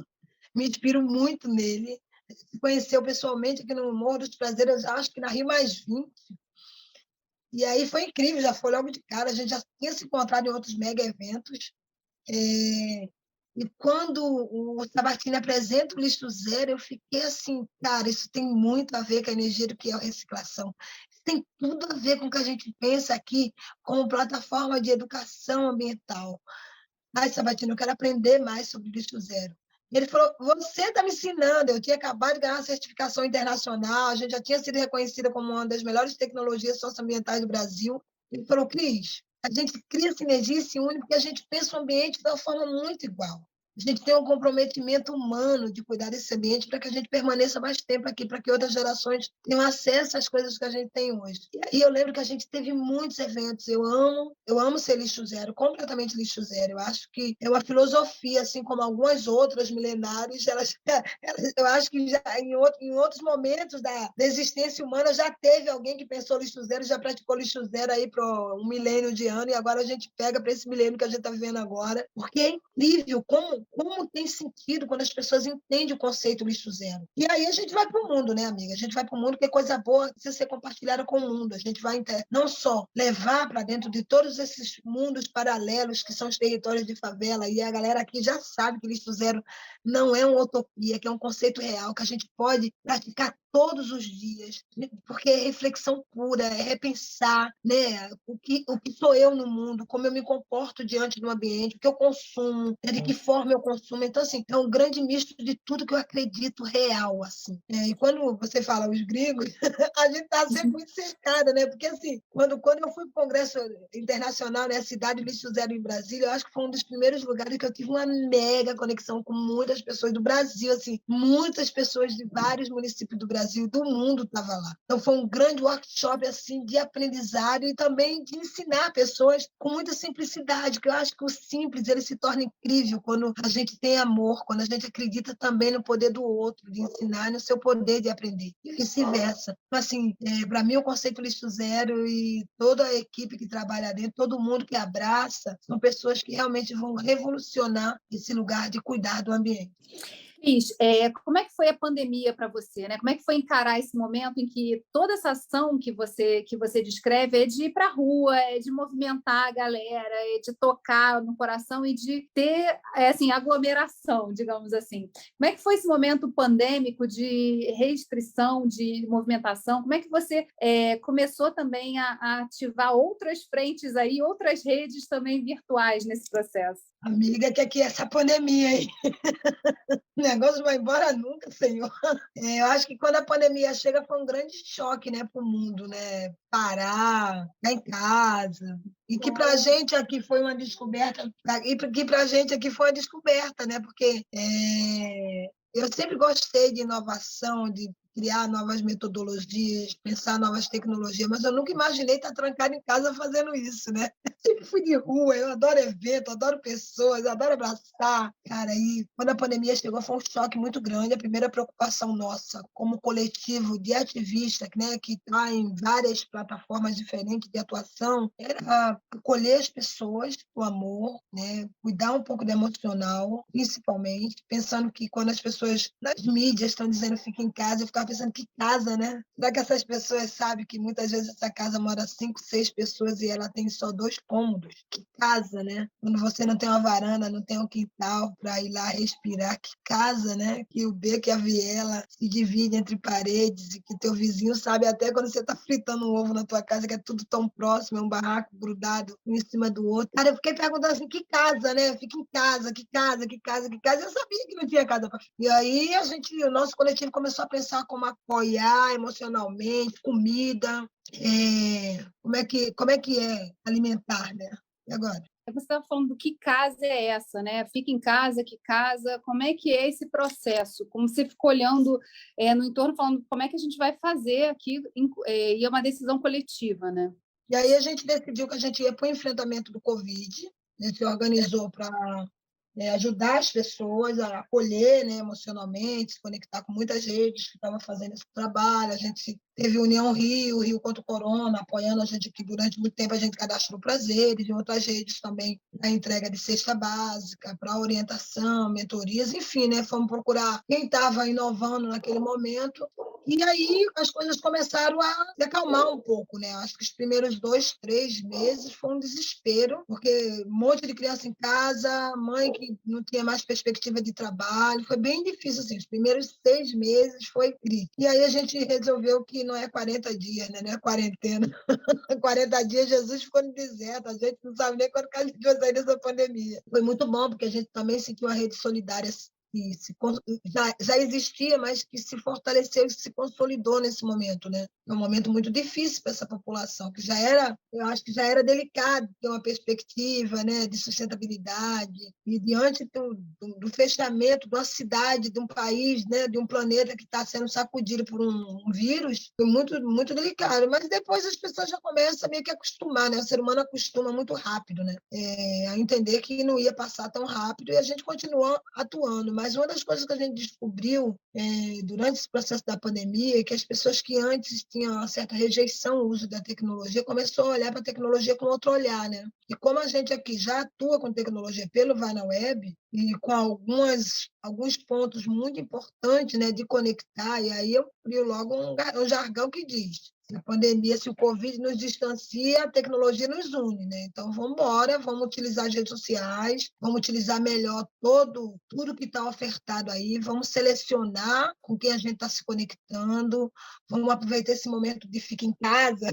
me inspiro muito nele. Se conheceu pessoalmente aqui no Morro dos Prazeres, acho que na Rio+20. E aí foi incrível, já foi logo de cara, a gente já tinha se encontrado em outros mega eventos. E quando o Sabatini apresenta o Lixo Zero, eu fiquei assim, cara, isso tem muito a ver com a energia do que é a reciclação. Isso tem tudo a ver com o que a gente pensa aqui como plataforma de educação ambiental. Ai, Sabatini, eu quero aprender mais sobre o Lixo Zero. E ele falou, você está me ensinando, eu tinha acabado de ganhar uma certificação internacional, a gente já tinha sido reconhecida como uma das melhores tecnologias socioambientais do Brasil. Ele falou, Cris, a gente cria sinergia e se une porque a gente pensa o ambiente de uma forma muito igual. A gente tem um comprometimento humano de cuidar desse ambiente para que a gente permaneça mais tempo aqui, para que outras gerações tenham acesso às coisas que a gente tem hoje. E aí eu lembro que a gente teve muitos eventos. Eu amo ser lixo zero, completamente lixo zero. Eu acho que é uma filosofia, assim como algumas outras milenares, eu acho que já em outros momentos da existência humana já teve alguém que pensou lixo zero, já praticou lixo zero aí para um milênio de ano, e agora a gente pega para esse milênio que a gente está vivendo agora, porque é incrível como tem sentido quando as pessoas entendem o conceito lixo zero. E aí a gente vai para o mundo, né, amiga? A gente vai para o mundo, porque coisa boa precisa ser compartilhada com o mundo. A gente vai não só levar para dentro de todos esses mundos paralelos que são os territórios de favela, e a galera aqui já sabe que lixo zero não é uma utopia, que é um conceito real, que a gente pode praticar todos os dias, porque é reflexão pura, é repensar, né, o que sou eu no mundo, como eu me comporto diante do ambiente, o que eu consumo, de que forma eu consumo. Então, assim, é um grande misto de tudo que eu acredito real, assim. E quando você fala os gringos, a gente está sempre muito cercada, né? Porque, assim, quando eu fui para o Congresso Internacional, né, Cidade Lixo Zero em Brasília, eu acho que foi um dos primeiros lugares que eu tive uma mega conexão com muitas pessoas do Brasil, assim, muitas pessoas de vários municípios do Brasil, do mundo estava lá. Então, foi um grande workshop, assim, de aprendizado e também de ensinar pessoas com muita simplicidade, que eu acho que o simples, ele se torna incrível quando a gente tem amor, quando a gente acredita também no poder do outro, de ensinar e no seu poder de aprender, e vice-versa. Então, assim, para mim, o conceito Lixo Zero e toda a equipe que trabalha dentro, todo mundo que abraça, são pessoas que realmente vão revolucionar esse lugar de cuidar do ambiente. Cris, como é que foi a pandemia para você, né? Como é que foi encarar esse momento em que toda essa ação que você descreve é de ir para a rua, é de movimentar a galera, é de tocar no coração e de ter assim, aglomeração, digamos assim. Como é que foi esse momento pandêmico de restrição, de movimentação? Como é que você começou também a ativar outras frentes aí, outras redes também virtuais nesse processo? Amiga, que aqui é essa pandemia aí. O negócio vai embora nunca, Senhor. Eu acho que quando a pandemia chega foi um grande choque, né, para o mundo, né? Parar, ficar em casa. E que para a gente aqui foi uma descoberta, e que para a gente aqui foi uma descoberta, né? Porque eu sempre gostei de inovação, de criar novas metodologias, pensar novas tecnologias, mas eu nunca imaginei estar trancada em casa fazendo isso, né? Eu sempre fui de rua, eu adoro evento, adoro pessoas, adoro abraçar. Cara, e quando a pandemia chegou foi um choque muito grande. A primeira preocupação nossa, como coletivo de ativista, né, que está em várias plataformas diferentes de atuação, era acolher as pessoas com amor, né, cuidar um pouco do emocional, principalmente, pensando que quando as pessoas nas mídias estão dizendo fica em casa, eu ficava pensando, que casa, né? Será que essas pessoas sabem que muitas vezes essa casa mora 5, 6 pessoas e ela tem só 2 cômodos? Que casa, né? Quando você não tem uma varanda, não tem um quintal para ir lá respirar, que casa, né? Que o beco e a viela se dividem entre paredes e que teu vizinho sabe até quando você está fritando um ovo na tua casa, que é tudo tão próximo, é um barraco grudado um em cima do outro. Cara, eu fiquei perguntando assim, que casa, né? Fica em casa, que casa, que casa, que casa. Eu sabia que não tinha casa para. E aí o nosso coletivo começou a pensar como apoiar emocionalmente, comida, como é que é alimentar, né? E agora? Você estava falando do que casa é essa, né? Fica em casa, que casa, como é que é esse processo? Como você ficou olhando no entorno, falando como é que a gente vai fazer aqui, e é uma decisão coletiva, né? E aí a gente decidiu que a gente ia para o enfrentamento do Covid, a gente se organizou para ajudar as pessoas a acolher, né, emocionalmente, se conectar com muitas redes que estavam fazendo esse trabalho. A gente teve União Rio, Rio contra o Corona, apoiando a gente, que durante muito tempo a gente cadastrou prazeres, e outras redes também, a entrega de cesta básica, para orientação, mentorias, enfim, né, fomos procurar quem estava inovando naquele momento. E aí as coisas começaram a se acalmar um pouco, né? Acho que os primeiros 2, 3 meses foi um desespero, porque um monte de criança em casa, mãe que não tinha mais perspectiva de trabalho, foi bem difícil, assim, os primeiros 6 meses foi crítico. E aí a gente resolveu que não é 40 dias, né? Não é quarentena. 40 dias Jesus ficou no deserto, a gente não sabe nem quando que a gente vai sair dessa pandemia. Foi muito bom, porque a gente também sentiu uma rede solidária que já existia, mas que se fortaleceu e se consolidou nesse momento, né? É um momento muito difícil para essa população, que já era, eu acho que já era delicado ter uma perspectiva, né, de sustentabilidade, e diante do fechamento de uma cidade, de um país, né, de um planeta que está sendo sacudido por um vírus, foi muito, muito delicado. Mas depois as pessoas já começam a meio que acostumar, né? O ser humano acostuma muito rápido, né? A entender que não ia passar tão rápido, e a gente continuou atuando. Mas uma das coisas que a gente descobriu durante esse processo da pandemia é que as pessoas que antes tinham uma certa rejeição ao uso da tecnologia começou a olhar para a tecnologia com outro olhar, né? E como a gente aqui já atua com tecnologia pelo Vai na Web e com alguns pontos muito importantes, né, de conectar, e aí eu crio logo um jargão que diz: se a pandemia, se o Covid nos distancia, a tecnologia nos une, né? Então, vamos embora, vamos utilizar as redes sociais, vamos utilizar melhor tudo que está ofertado aí, vamos selecionar com quem a gente está se conectando, vamos aproveitar esse momento de ficar em casa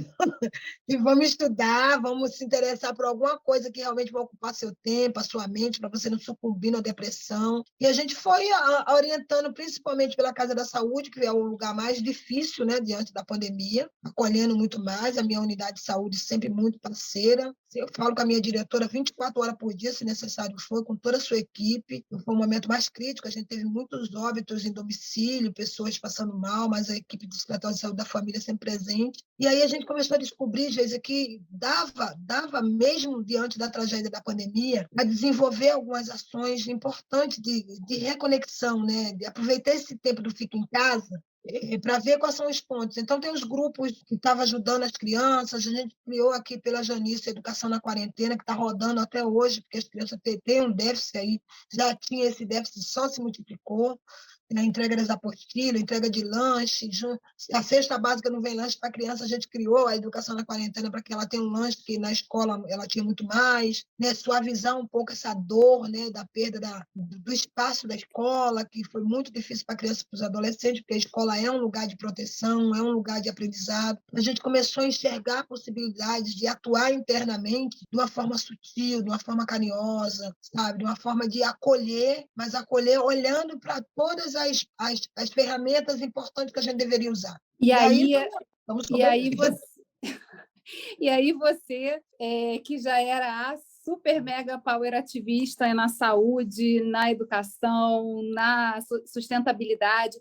e vamos estudar, vamos se interessar por alguma coisa que realmente vai ocupar seu tempo, a sua mente, para você não sucumbir na depressão. E a gente foi orientando, principalmente pela Casa da Saúde, que é o lugar mais difícil, né, diante da pandemia, acolhendo muito mais. A minha unidade de saúde sempre muito parceira. Eu falo com a minha diretora 24 horas por dia, se necessário for, com toda a sua equipe. Foi um momento mais crítico, a gente teve muitos óbitos em domicílio, pessoas passando mal, mas a equipe do Escritório de Saúde da Família sempre presente. E aí a gente começou a descobrir, Geisa, que dava mesmo diante da tragédia da pandemia, a desenvolver algumas ações importantes de reconexão, né? De aproveitar esse tempo do fica em casa para ver quais são os pontos. Então, tem os grupos que estavam ajudando as crianças, a gente criou aqui pela Janice Educação na Quarentena, que está rodando até hoje, porque as crianças têm um déficit aí, já tinha esse déficit, só se multiplicou, na entrega das apostilas, entrega de lanche, a cesta básica não vem lanche para a criança, a gente criou a Educação na Quarentena para que ela tenha um lanche, que na escola ela tinha muito mais, né? Suavizar um pouco essa dor, né? Da perda do espaço da escola, que foi muito difícil para a criança e para os adolescentes, porque a escola é um lugar de proteção, é um lugar de aprendizado. A gente começou a enxergar possibilidades de atuar internamente de uma forma sutil, de uma forma carinhosa, sabe? De uma forma de acolher, mas acolher olhando para todas as ferramentas importantes que a gente deveria usar. E aí, vamos e aí você, e aí você que já era a super mega power ativista na saúde, na educação, na sustentabilidade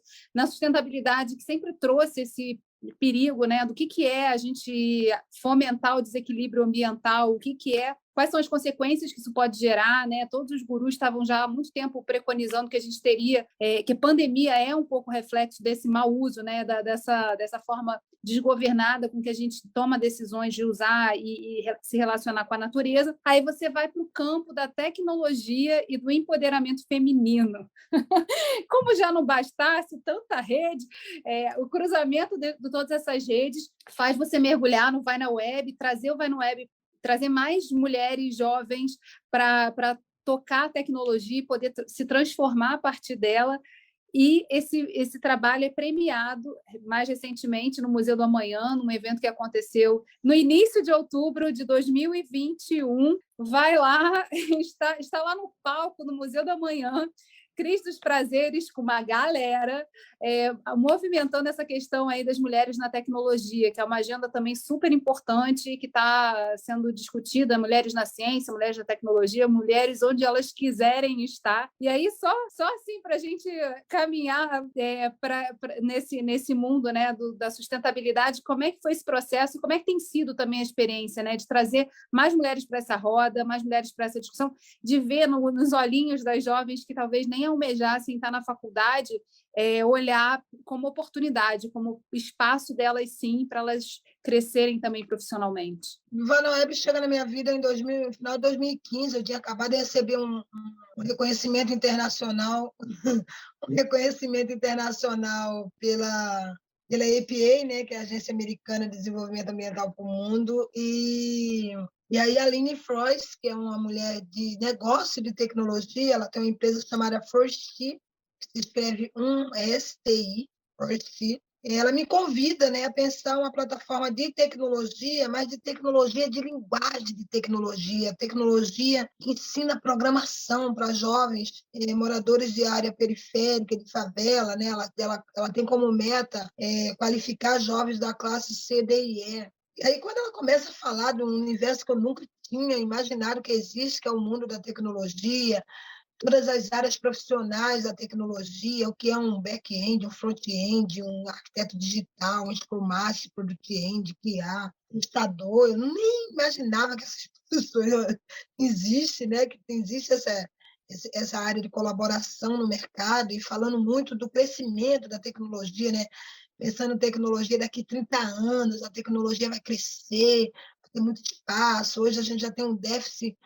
que sempre trouxe esse perigo, né, do que é a gente fomentar o desequilíbrio ambiental, o que é quais são as consequências que isso pode gerar, né? Todos os gurus estavam já há muito tempo preconizando que a gente teria, que a pandemia é um pouco reflexo desse mau uso, né? Dessa forma desgovernada com que a gente toma decisões de usar e se relacionar com a natureza. Aí você vai para o campo da tecnologia e do empoderamento feminino. Como já não bastasse tanta rede, o cruzamento de todas essas redes faz você mergulhar no Vai na Web, trazer o Vai na Web, trazer mais mulheres jovens para tocar a tecnologia e poder se transformar a partir dela. E esse trabalho é premiado mais recentemente no Museu do Amanhã, num evento que aconteceu no início de outubro de 2021. Vai lá, está lá no palco, no Museu do Amanhã, Cris dos Prazeres, com uma galera, movimentando essa questão aí das mulheres na tecnologia, que é uma agenda também super importante e que está sendo discutida, mulheres na ciência, mulheres na tecnologia, mulheres onde elas quiserem estar. E aí, só assim, para a gente caminhar nesse mundo, né, da sustentabilidade, como é que foi esse processo e como é que tem sido também a experiência, né, de trazer mais mulheres para essa roda, mais mulheres para essa discussão, de ver nos olhinhos das jovens que talvez nem almejassem estar na faculdade, olhar como oportunidade, como espaço delas, sim, para elas crescerem também profissionalmente. Vai Web chega na minha vida no final de 2015. Eu tinha acabado de receber um reconhecimento internacional, um reconhecimento internacional pela EPA, né, que é a Agência Americana de Desenvolvimento Ambiental para o Mundo, e aí a Aline Frois, que é uma mulher de negócio de tecnologia, ela tem uma empresa chamada First, que se escreve STI, First. Ela me convida, né, a pensar uma plataforma de tecnologia, mas de tecnologia de linguagem de tecnologia que ensina programação para jovens moradores de área periférica, de favela, né? Ela tem como meta qualificar jovens da classe C, D e E. E aí, quando ela começa a falar de um universo que eu nunca tinha imaginado que existe, que é o mundo da tecnologia, todas as áreas profissionais da tecnologia, o que é um back-end, um front-end, um arquiteto digital, um Scrum Master, Product-end, QA, testador. Eu nem imaginava que essas pessoas existem, né? Que existe essa área de colaboração no mercado, e falando muito do crescimento da tecnologia, né? Pensando em tecnologia daqui a 30 anos, a tecnologia vai crescer, vai ter muito espaço. Hoje a gente já tem um déficit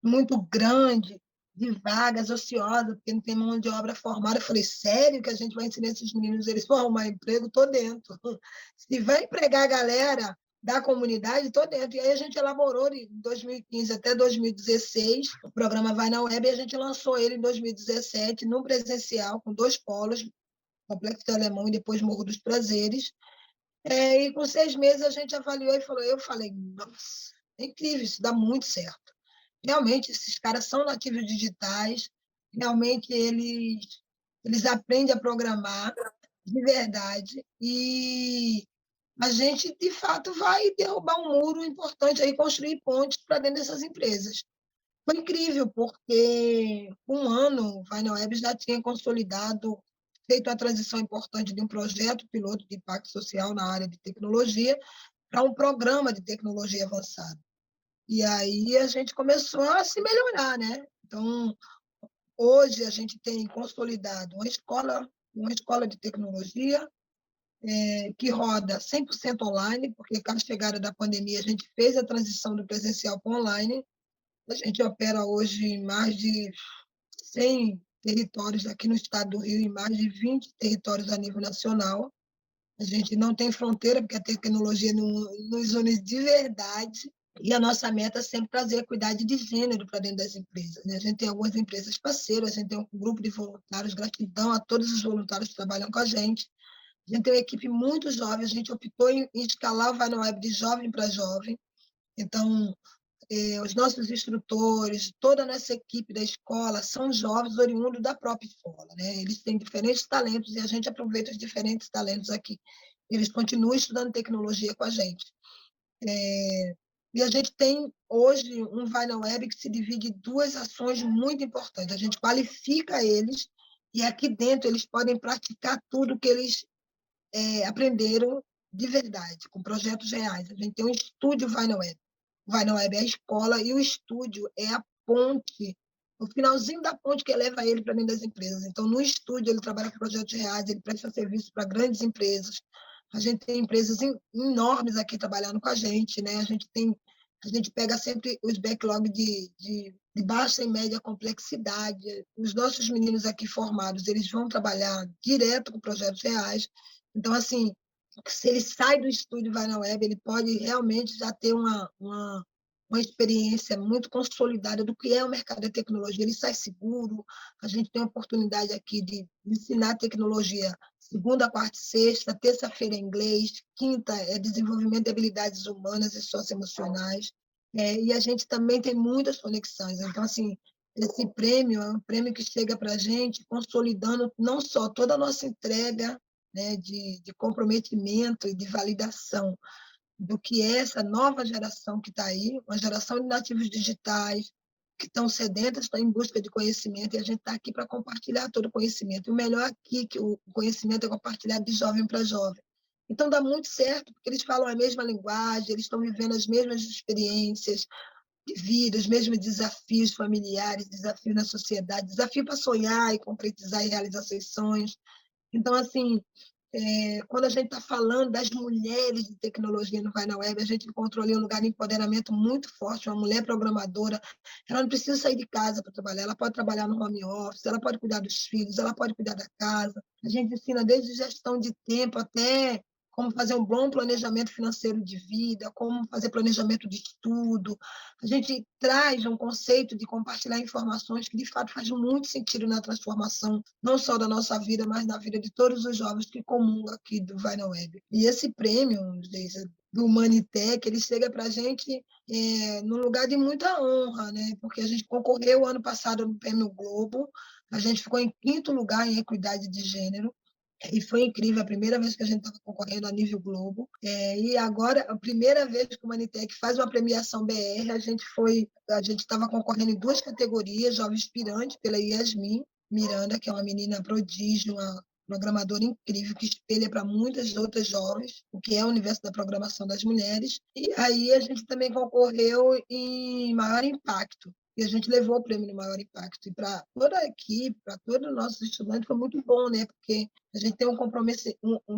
muito grande de vagas ociosas, porque não tem mão de obra formada. Eu falei, sério que a gente vai ensinar esses meninos, eles vão arrumar emprego? Estou dentro. Se vai empregar a galera da comunidade, estou dentro. E aí a gente elaborou de 2015 até 2016 o programa Vai na Web, e a gente lançou ele em 2017 no presencial, com 2 polos, Complexo de Alemão e depois Morro dos Prazeres. E com 6 meses a gente avaliou e falou, eu falei, nossa, é incrível, isso dá muito certo. Realmente, esses caras são nativos digitais, realmente eles aprendem a programar de verdade, e a gente, de fato, vai derrubar um muro importante, aí, construir pontes para dentro dessas empresas. Foi incrível, porque um ano o Vai na Web já tinha consolidado, feito a transição importante de um projeto piloto de impacto social na área de tecnologia para um programa de tecnologia avançada. E aí a gente começou a se melhorar, né? Então, hoje a gente tem consolidado uma escola de tecnologia que roda 100% online, porque com a chegada da pandemia a gente fez a transição do presencial para online. A gente opera hoje em mais de 100 territórios aqui no estado do Rio, e mais de 20 territórios a nível nacional. A gente não tem fronteira, porque a tecnologia nos une de verdade. E a nossa meta é sempre trazer equidade de gênero para dentro das empresas, né? A gente tem algumas empresas parceiras, a gente tem um grupo de voluntários, gratidão a todos os voluntários que trabalham com a gente. A gente tem uma equipe muito jovem, a gente optou em escalar o Vai na Web de jovem para jovem. Então, os nossos instrutores, toda a nossa equipe da escola são jovens oriundos da própria escola, né? Eles têm diferentes talentos e a gente aproveita os diferentes talentos aqui. Eles continuam estudando tecnologia com a gente. E a gente tem, hoje, um Vai na Web que se divide em 2 ações muito importantes. A gente qualifica eles, e aqui dentro eles podem praticar tudo que eles aprenderam de verdade, com projetos reais. A gente tem um estúdio Vai na Web. Vai na Web é a escola e o estúdio é a ponte, o finalzinho da ponte que leva ele para dentro das empresas. Então, no estúdio, ele trabalha com projetos reais, ele presta serviço para grandes empresas. A gente tem empresas enormes aqui trabalhando com a gente, né? A gente pega sempre os backlogs de baixa e média complexidade. Os nossos meninos aqui formados, eles vão trabalhar direto com projetos reais. Então, assim, se ele sai do estúdio e vai na web, ele pode realmente já ter uma experiência muito consolidada do que é o mercado da tecnologia. Ele sai seguro, a gente tem a oportunidade aqui de ensinar tecnologia segunda, quarta e sexta, terça-feira é inglês, quinta é desenvolvimento de habilidades humanas e socioemocionais, e a gente também tem muitas conexões. Então, assim, esse prêmio é um prêmio que chega para a gente consolidando não só toda a nossa entrega, né, de comprometimento e de validação do que é essa nova geração que está aí, uma geração de nativos digitais, que estão sedentas, estão em busca de conhecimento, e a gente está aqui para compartilhar todo o conhecimento. E o melhor aqui, que o conhecimento é compartilhado de jovem para jovem. Então, dá muito certo, porque eles falam a mesma linguagem, eles estão vivendo as mesmas experiências de vida, os mesmos desafios familiares, desafios na sociedade, desafio para sonhar e concretizar e realizar seus sonhos. Então, assim, quando a gente está falando das mulheres de tecnologia no Vai na Web, a gente encontrou ali um lugar de empoderamento muito forte. Uma mulher programadora, ela não precisa sair de casa para trabalhar, ela pode trabalhar no home office, ela pode cuidar dos filhos, ela pode cuidar da casa. A gente ensina desde gestão de tempo até como fazer um bom planejamento financeiro de vida, como fazer planejamento de estudo. A gente traz um conceito de compartilhar informações que, de fato, faz muito sentido na transformação, não só da nossa vida, mas na vida de todos os jovens que comungam aqui do Vai na Web. E esse prêmio do Humanitec, ele chega para a gente num lugar de muita honra, né? Porque a gente concorreu ano passado no Prêmio Globo, a gente ficou em 5º lugar em equidade de gênero, e foi incrível, a primeira vez que a gente estava concorrendo a nível Globo. E agora, a primeira vez que o Humanitec faz uma premiação BR, a gente estava concorrendo em 2 categorias, Jovem Inspirante, pela Yasmin Miranda, que é uma menina prodígio, uma programadora incrível, que espelha para muitas outras jovens o que é o universo da programação das mulheres. E aí a gente também concorreu em Maior Impacto, e a gente levou o prêmio no Maior Impacto. E para toda a equipe, para todos os nossos estudantes, foi muito bom, né? Porque a gente tem um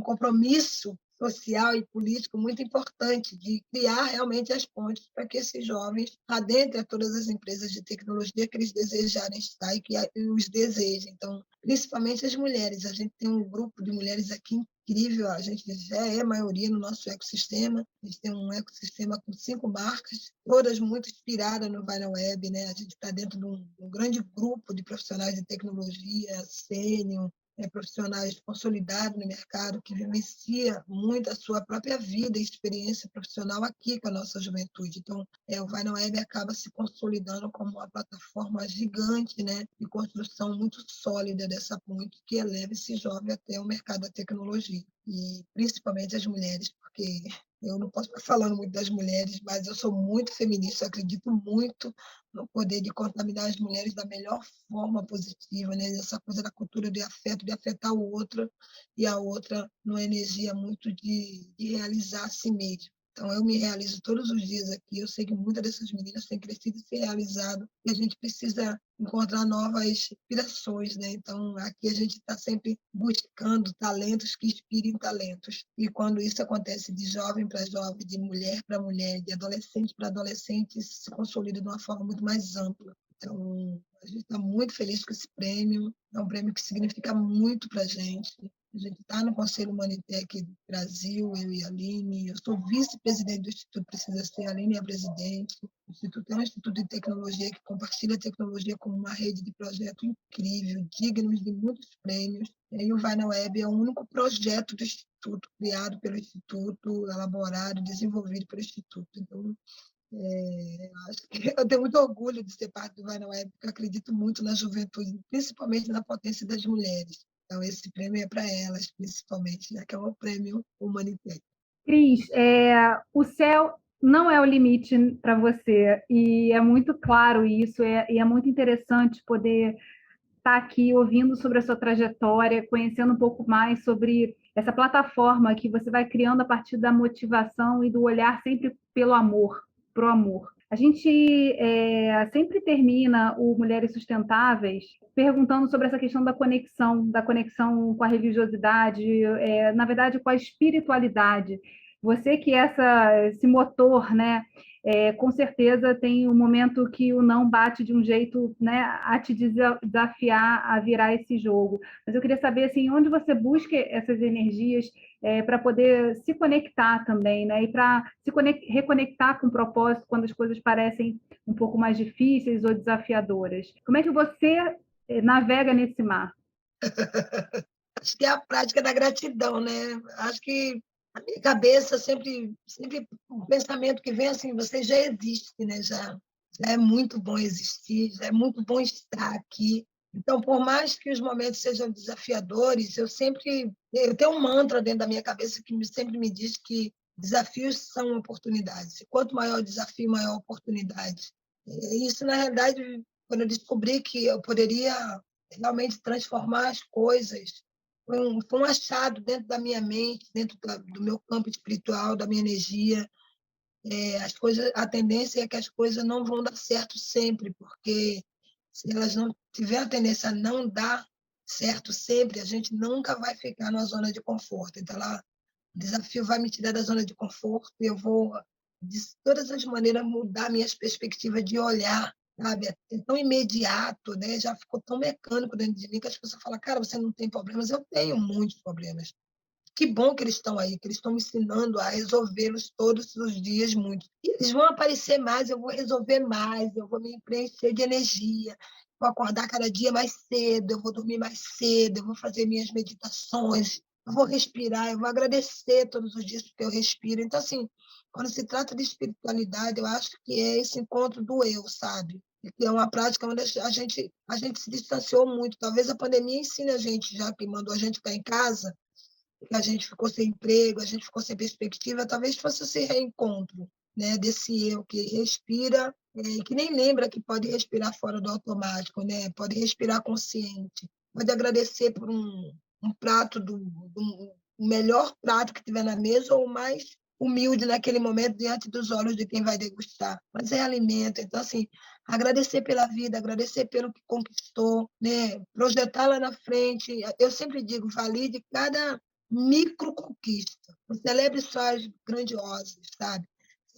compromisso social e político muito importante de criar realmente as pontes para que esses jovens adentrem a todas as empresas de tecnologia que eles desejarem estar e que os desejem. Então, principalmente as mulheres. A gente tem um grupo de mulheres aqui incrível, a gente já é maioria no nosso ecossistema, a gente tem um ecossistema com 5 marcas, todas muito inspiradas no Vai na Web, né? A gente está dentro de um grande grupo de profissionais de tecnologia, sênior, profissionais consolidados no mercado, que vivencia muito a sua própria vida e experiência profissional aqui com a nossa juventude. Então, o Vai na Web acaba se consolidando como uma plataforma gigante, né, de construção muito sólida dessa ponte que eleva esse jovem até o mercado da tecnologia. E principalmente as mulheres, porque eu não posso estar falando muito das mulheres, mas eu sou muito feminista, acredito muito no poder de contaminar as mulheres da melhor forma positiva, né? Essa coisa da cultura de afeto, de afetar o outro, e a outra numa energia muito de realizar a si mesma. Então, eu me realizo todos os dias aqui. Eu sei que muitas dessas meninas têm crescido e se realizado, e a gente precisa encontrar novas inspirações, né? Então, aqui a gente está sempre buscando talentos que inspirem talentos. E quando isso acontece de jovem para jovem, de mulher para mulher, de adolescente para adolescente, isso se consolida de uma forma muito mais ampla. Então, a gente está muito feliz com esse prêmio. É um prêmio que significa muito para a gente. A gente está no Conselho Humanitec Brasil, eu e a Aline. Eu sou vice-presidente do Instituto Precisa Ser, a Aline é a presidente. O Instituto é um instituto de tecnologia que compartilha a tecnologia como uma rede de projeto incrível, dignos de muitos prêmios. E o Vai na Web é o único projeto do Instituto, criado pelo Instituto, elaborado, desenvolvido pelo Instituto. Então, acho que eu tenho muito orgulho de ser parte do Vai na Web, porque eu acredito muito na juventude, principalmente na potência das mulheres. Então, esse prêmio é para elas, principalmente, já que é o prêmio Humanitec. Cris, o céu não é o limite para você, e é muito claro isso, e é muito interessante poder estar aqui ouvindo sobre a sua trajetória, conhecendo um pouco mais sobre essa plataforma que você vai criando a partir da motivação e do olhar sempre pelo amor. para o amor. A gente sempre termina o Mulheres Sustentáveis perguntando sobre essa questão da conexão com a religiosidade, na verdade, com a espiritualidade. Você que é esse motor, né? Com certeza tem um momento que o não bate de um jeito, né, a te desafiar a virar esse jogo. Mas eu queria saber assim, onde você busca essas energias para poder se conectar também, né? E para se reconectar com o propósito quando as coisas parecem um pouco mais difíceis ou desafiadoras. Como é que você navega nesse mar? Acho que é a prática da gratidão, né? Acho que a minha cabeça sempre o pensamento que vem assim, você já existe, né? Já é muito bom existir, já é muito bom estar aqui. Então, por mais que os momentos sejam desafiadores, eu tenho um mantra dentro da minha cabeça que sempre me diz que desafios são oportunidades. E quanto maior o desafio, maior a oportunidade. E isso, na realidade, quando eu descobri que eu poderia realmente transformar as coisas, foi um achado dentro da minha mente, dentro do meu campo espiritual, da minha energia. A tendência é que as coisas não vão dar certo sempre, porque se elas não tiverem a tendência a não dar certo sempre, a gente nunca vai ficar numa zona de conforto. Então, o desafio vai me tirar da zona de conforto e eu vou, de todas as maneiras, mudar minhas perspectivas de olhar, sabe? É tão imediato, né? Já ficou tão mecânico dentro de mim que as pessoas falam, cara, você não tem problemas? Eu tenho muitos problemas. Que bom que eles estão aí, que eles estão me ensinando a resolvê-los todos os dias, muito. E eles vão aparecer mais, eu vou resolver mais, eu vou me preencher de energia, vou acordar cada dia mais cedo, eu vou dormir mais cedo, eu vou fazer minhas meditações, eu vou respirar, eu vou agradecer todos os dias porque eu respiro. Então, assim, quando se trata de espiritualidade, eu acho que é esse encontro do eu, sabe? Que é uma prática onde a gente se distanciou muito. Talvez a pandemia ensine a gente, já que mandou a gente ficar em casa, a gente ficou sem emprego, a gente ficou sem perspectiva, talvez fosse esse reencontro, né, desse eu que respira, que nem lembra que pode respirar fora do automático, né, pode respirar consciente, pode agradecer por um prato, o melhor prato que tiver na mesa ou o mais humilde naquele momento diante dos olhos de quem vai degustar, mas é alimento. Então, assim, agradecer pela vida, agradecer pelo que conquistou, né, projetar lá na frente. Eu sempre digo, valide cada microconquista. Não celebre só as grandiosas, sabe?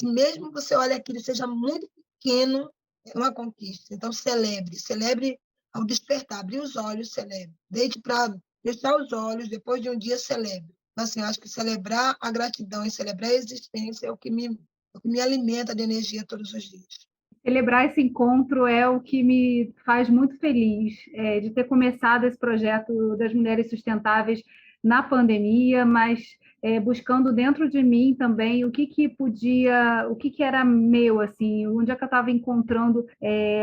Se mesmo você olha aquilo seja muito pequeno, é uma conquista. Então, celebre ao despertar, abrir os olhos, celebre. Deite para fechar os olhos, depois de um dia, celebre. Então, assim, eu acho que celebrar a gratidão e celebrar a existência é o que me alimenta de energia todos os dias. Celebrar esse encontro é o que me faz muito feliz, de ter começado esse projeto das Mulheres Sustentáveis na pandemia, mas buscando dentro de mim também o que era meu, assim, onde é que eu estava encontrando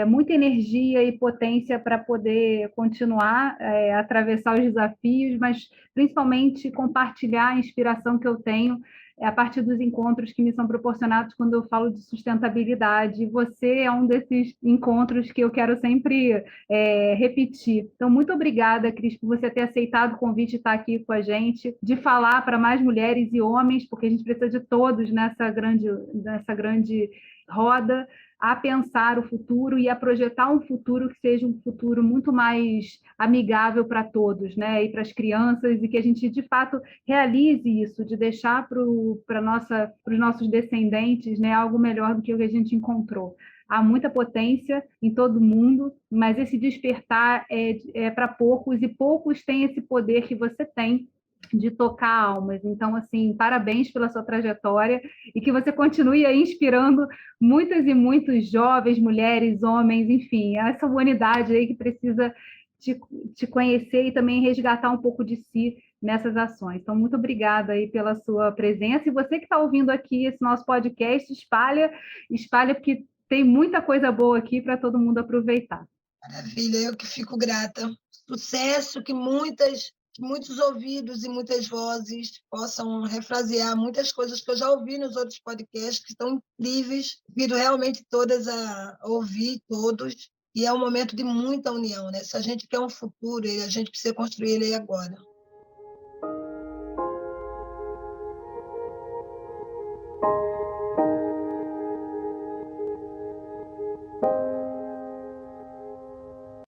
muita energia e potência para poder continuar, atravessar os desafios, mas principalmente compartilhar a inspiração que eu tenho a partir dos encontros que me são proporcionados quando eu falo de sustentabilidade. Você é um desses encontros que eu quero sempre repetir. Então, muito obrigada, Cris, por você ter aceitado o convite de estar aqui com a gente, de falar para mais mulheres e homens, porque a gente precisa de todos nessa grande roda, a pensar o futuro e a projetar um futuro que seja um futuro muito mais amigável para todos, né? E para as crianças, e que a gente, de fato, realize isso, de deixar para os nossos descendentes, né, algo melhor do que o que a gente encontrou. Há muita potência em todo mundo, mas esse despertar é para poucos, e poucos têm esse poder que você tem de tocar almas. Então, assim, parabéns pela sua trajetória e que você continue aí inspirando muitas e muitos jovens, mulheres, homens, enfim, essa humanidade aí que precisa te conhecer e também resgatar um pouco de si nessas ações. Então, muito obrigada aí pela sua presença. E você que está ouvindo aqui esse nosso podcast, espalha, porque tem muita coisa boa aqui para todo mundo aproveitar. Maravilha, eu que fico grata. Sucesso, que muitos ouvidos e muitas vozes possam refrasear muitas coisas que eu já ouvi nos outros podcasts, que estão incríveis. Convido realmente todas a ouvir, todos. E é um momento de muita união, né? Se a gente quer um futuro, a gente precisa construir ele agora.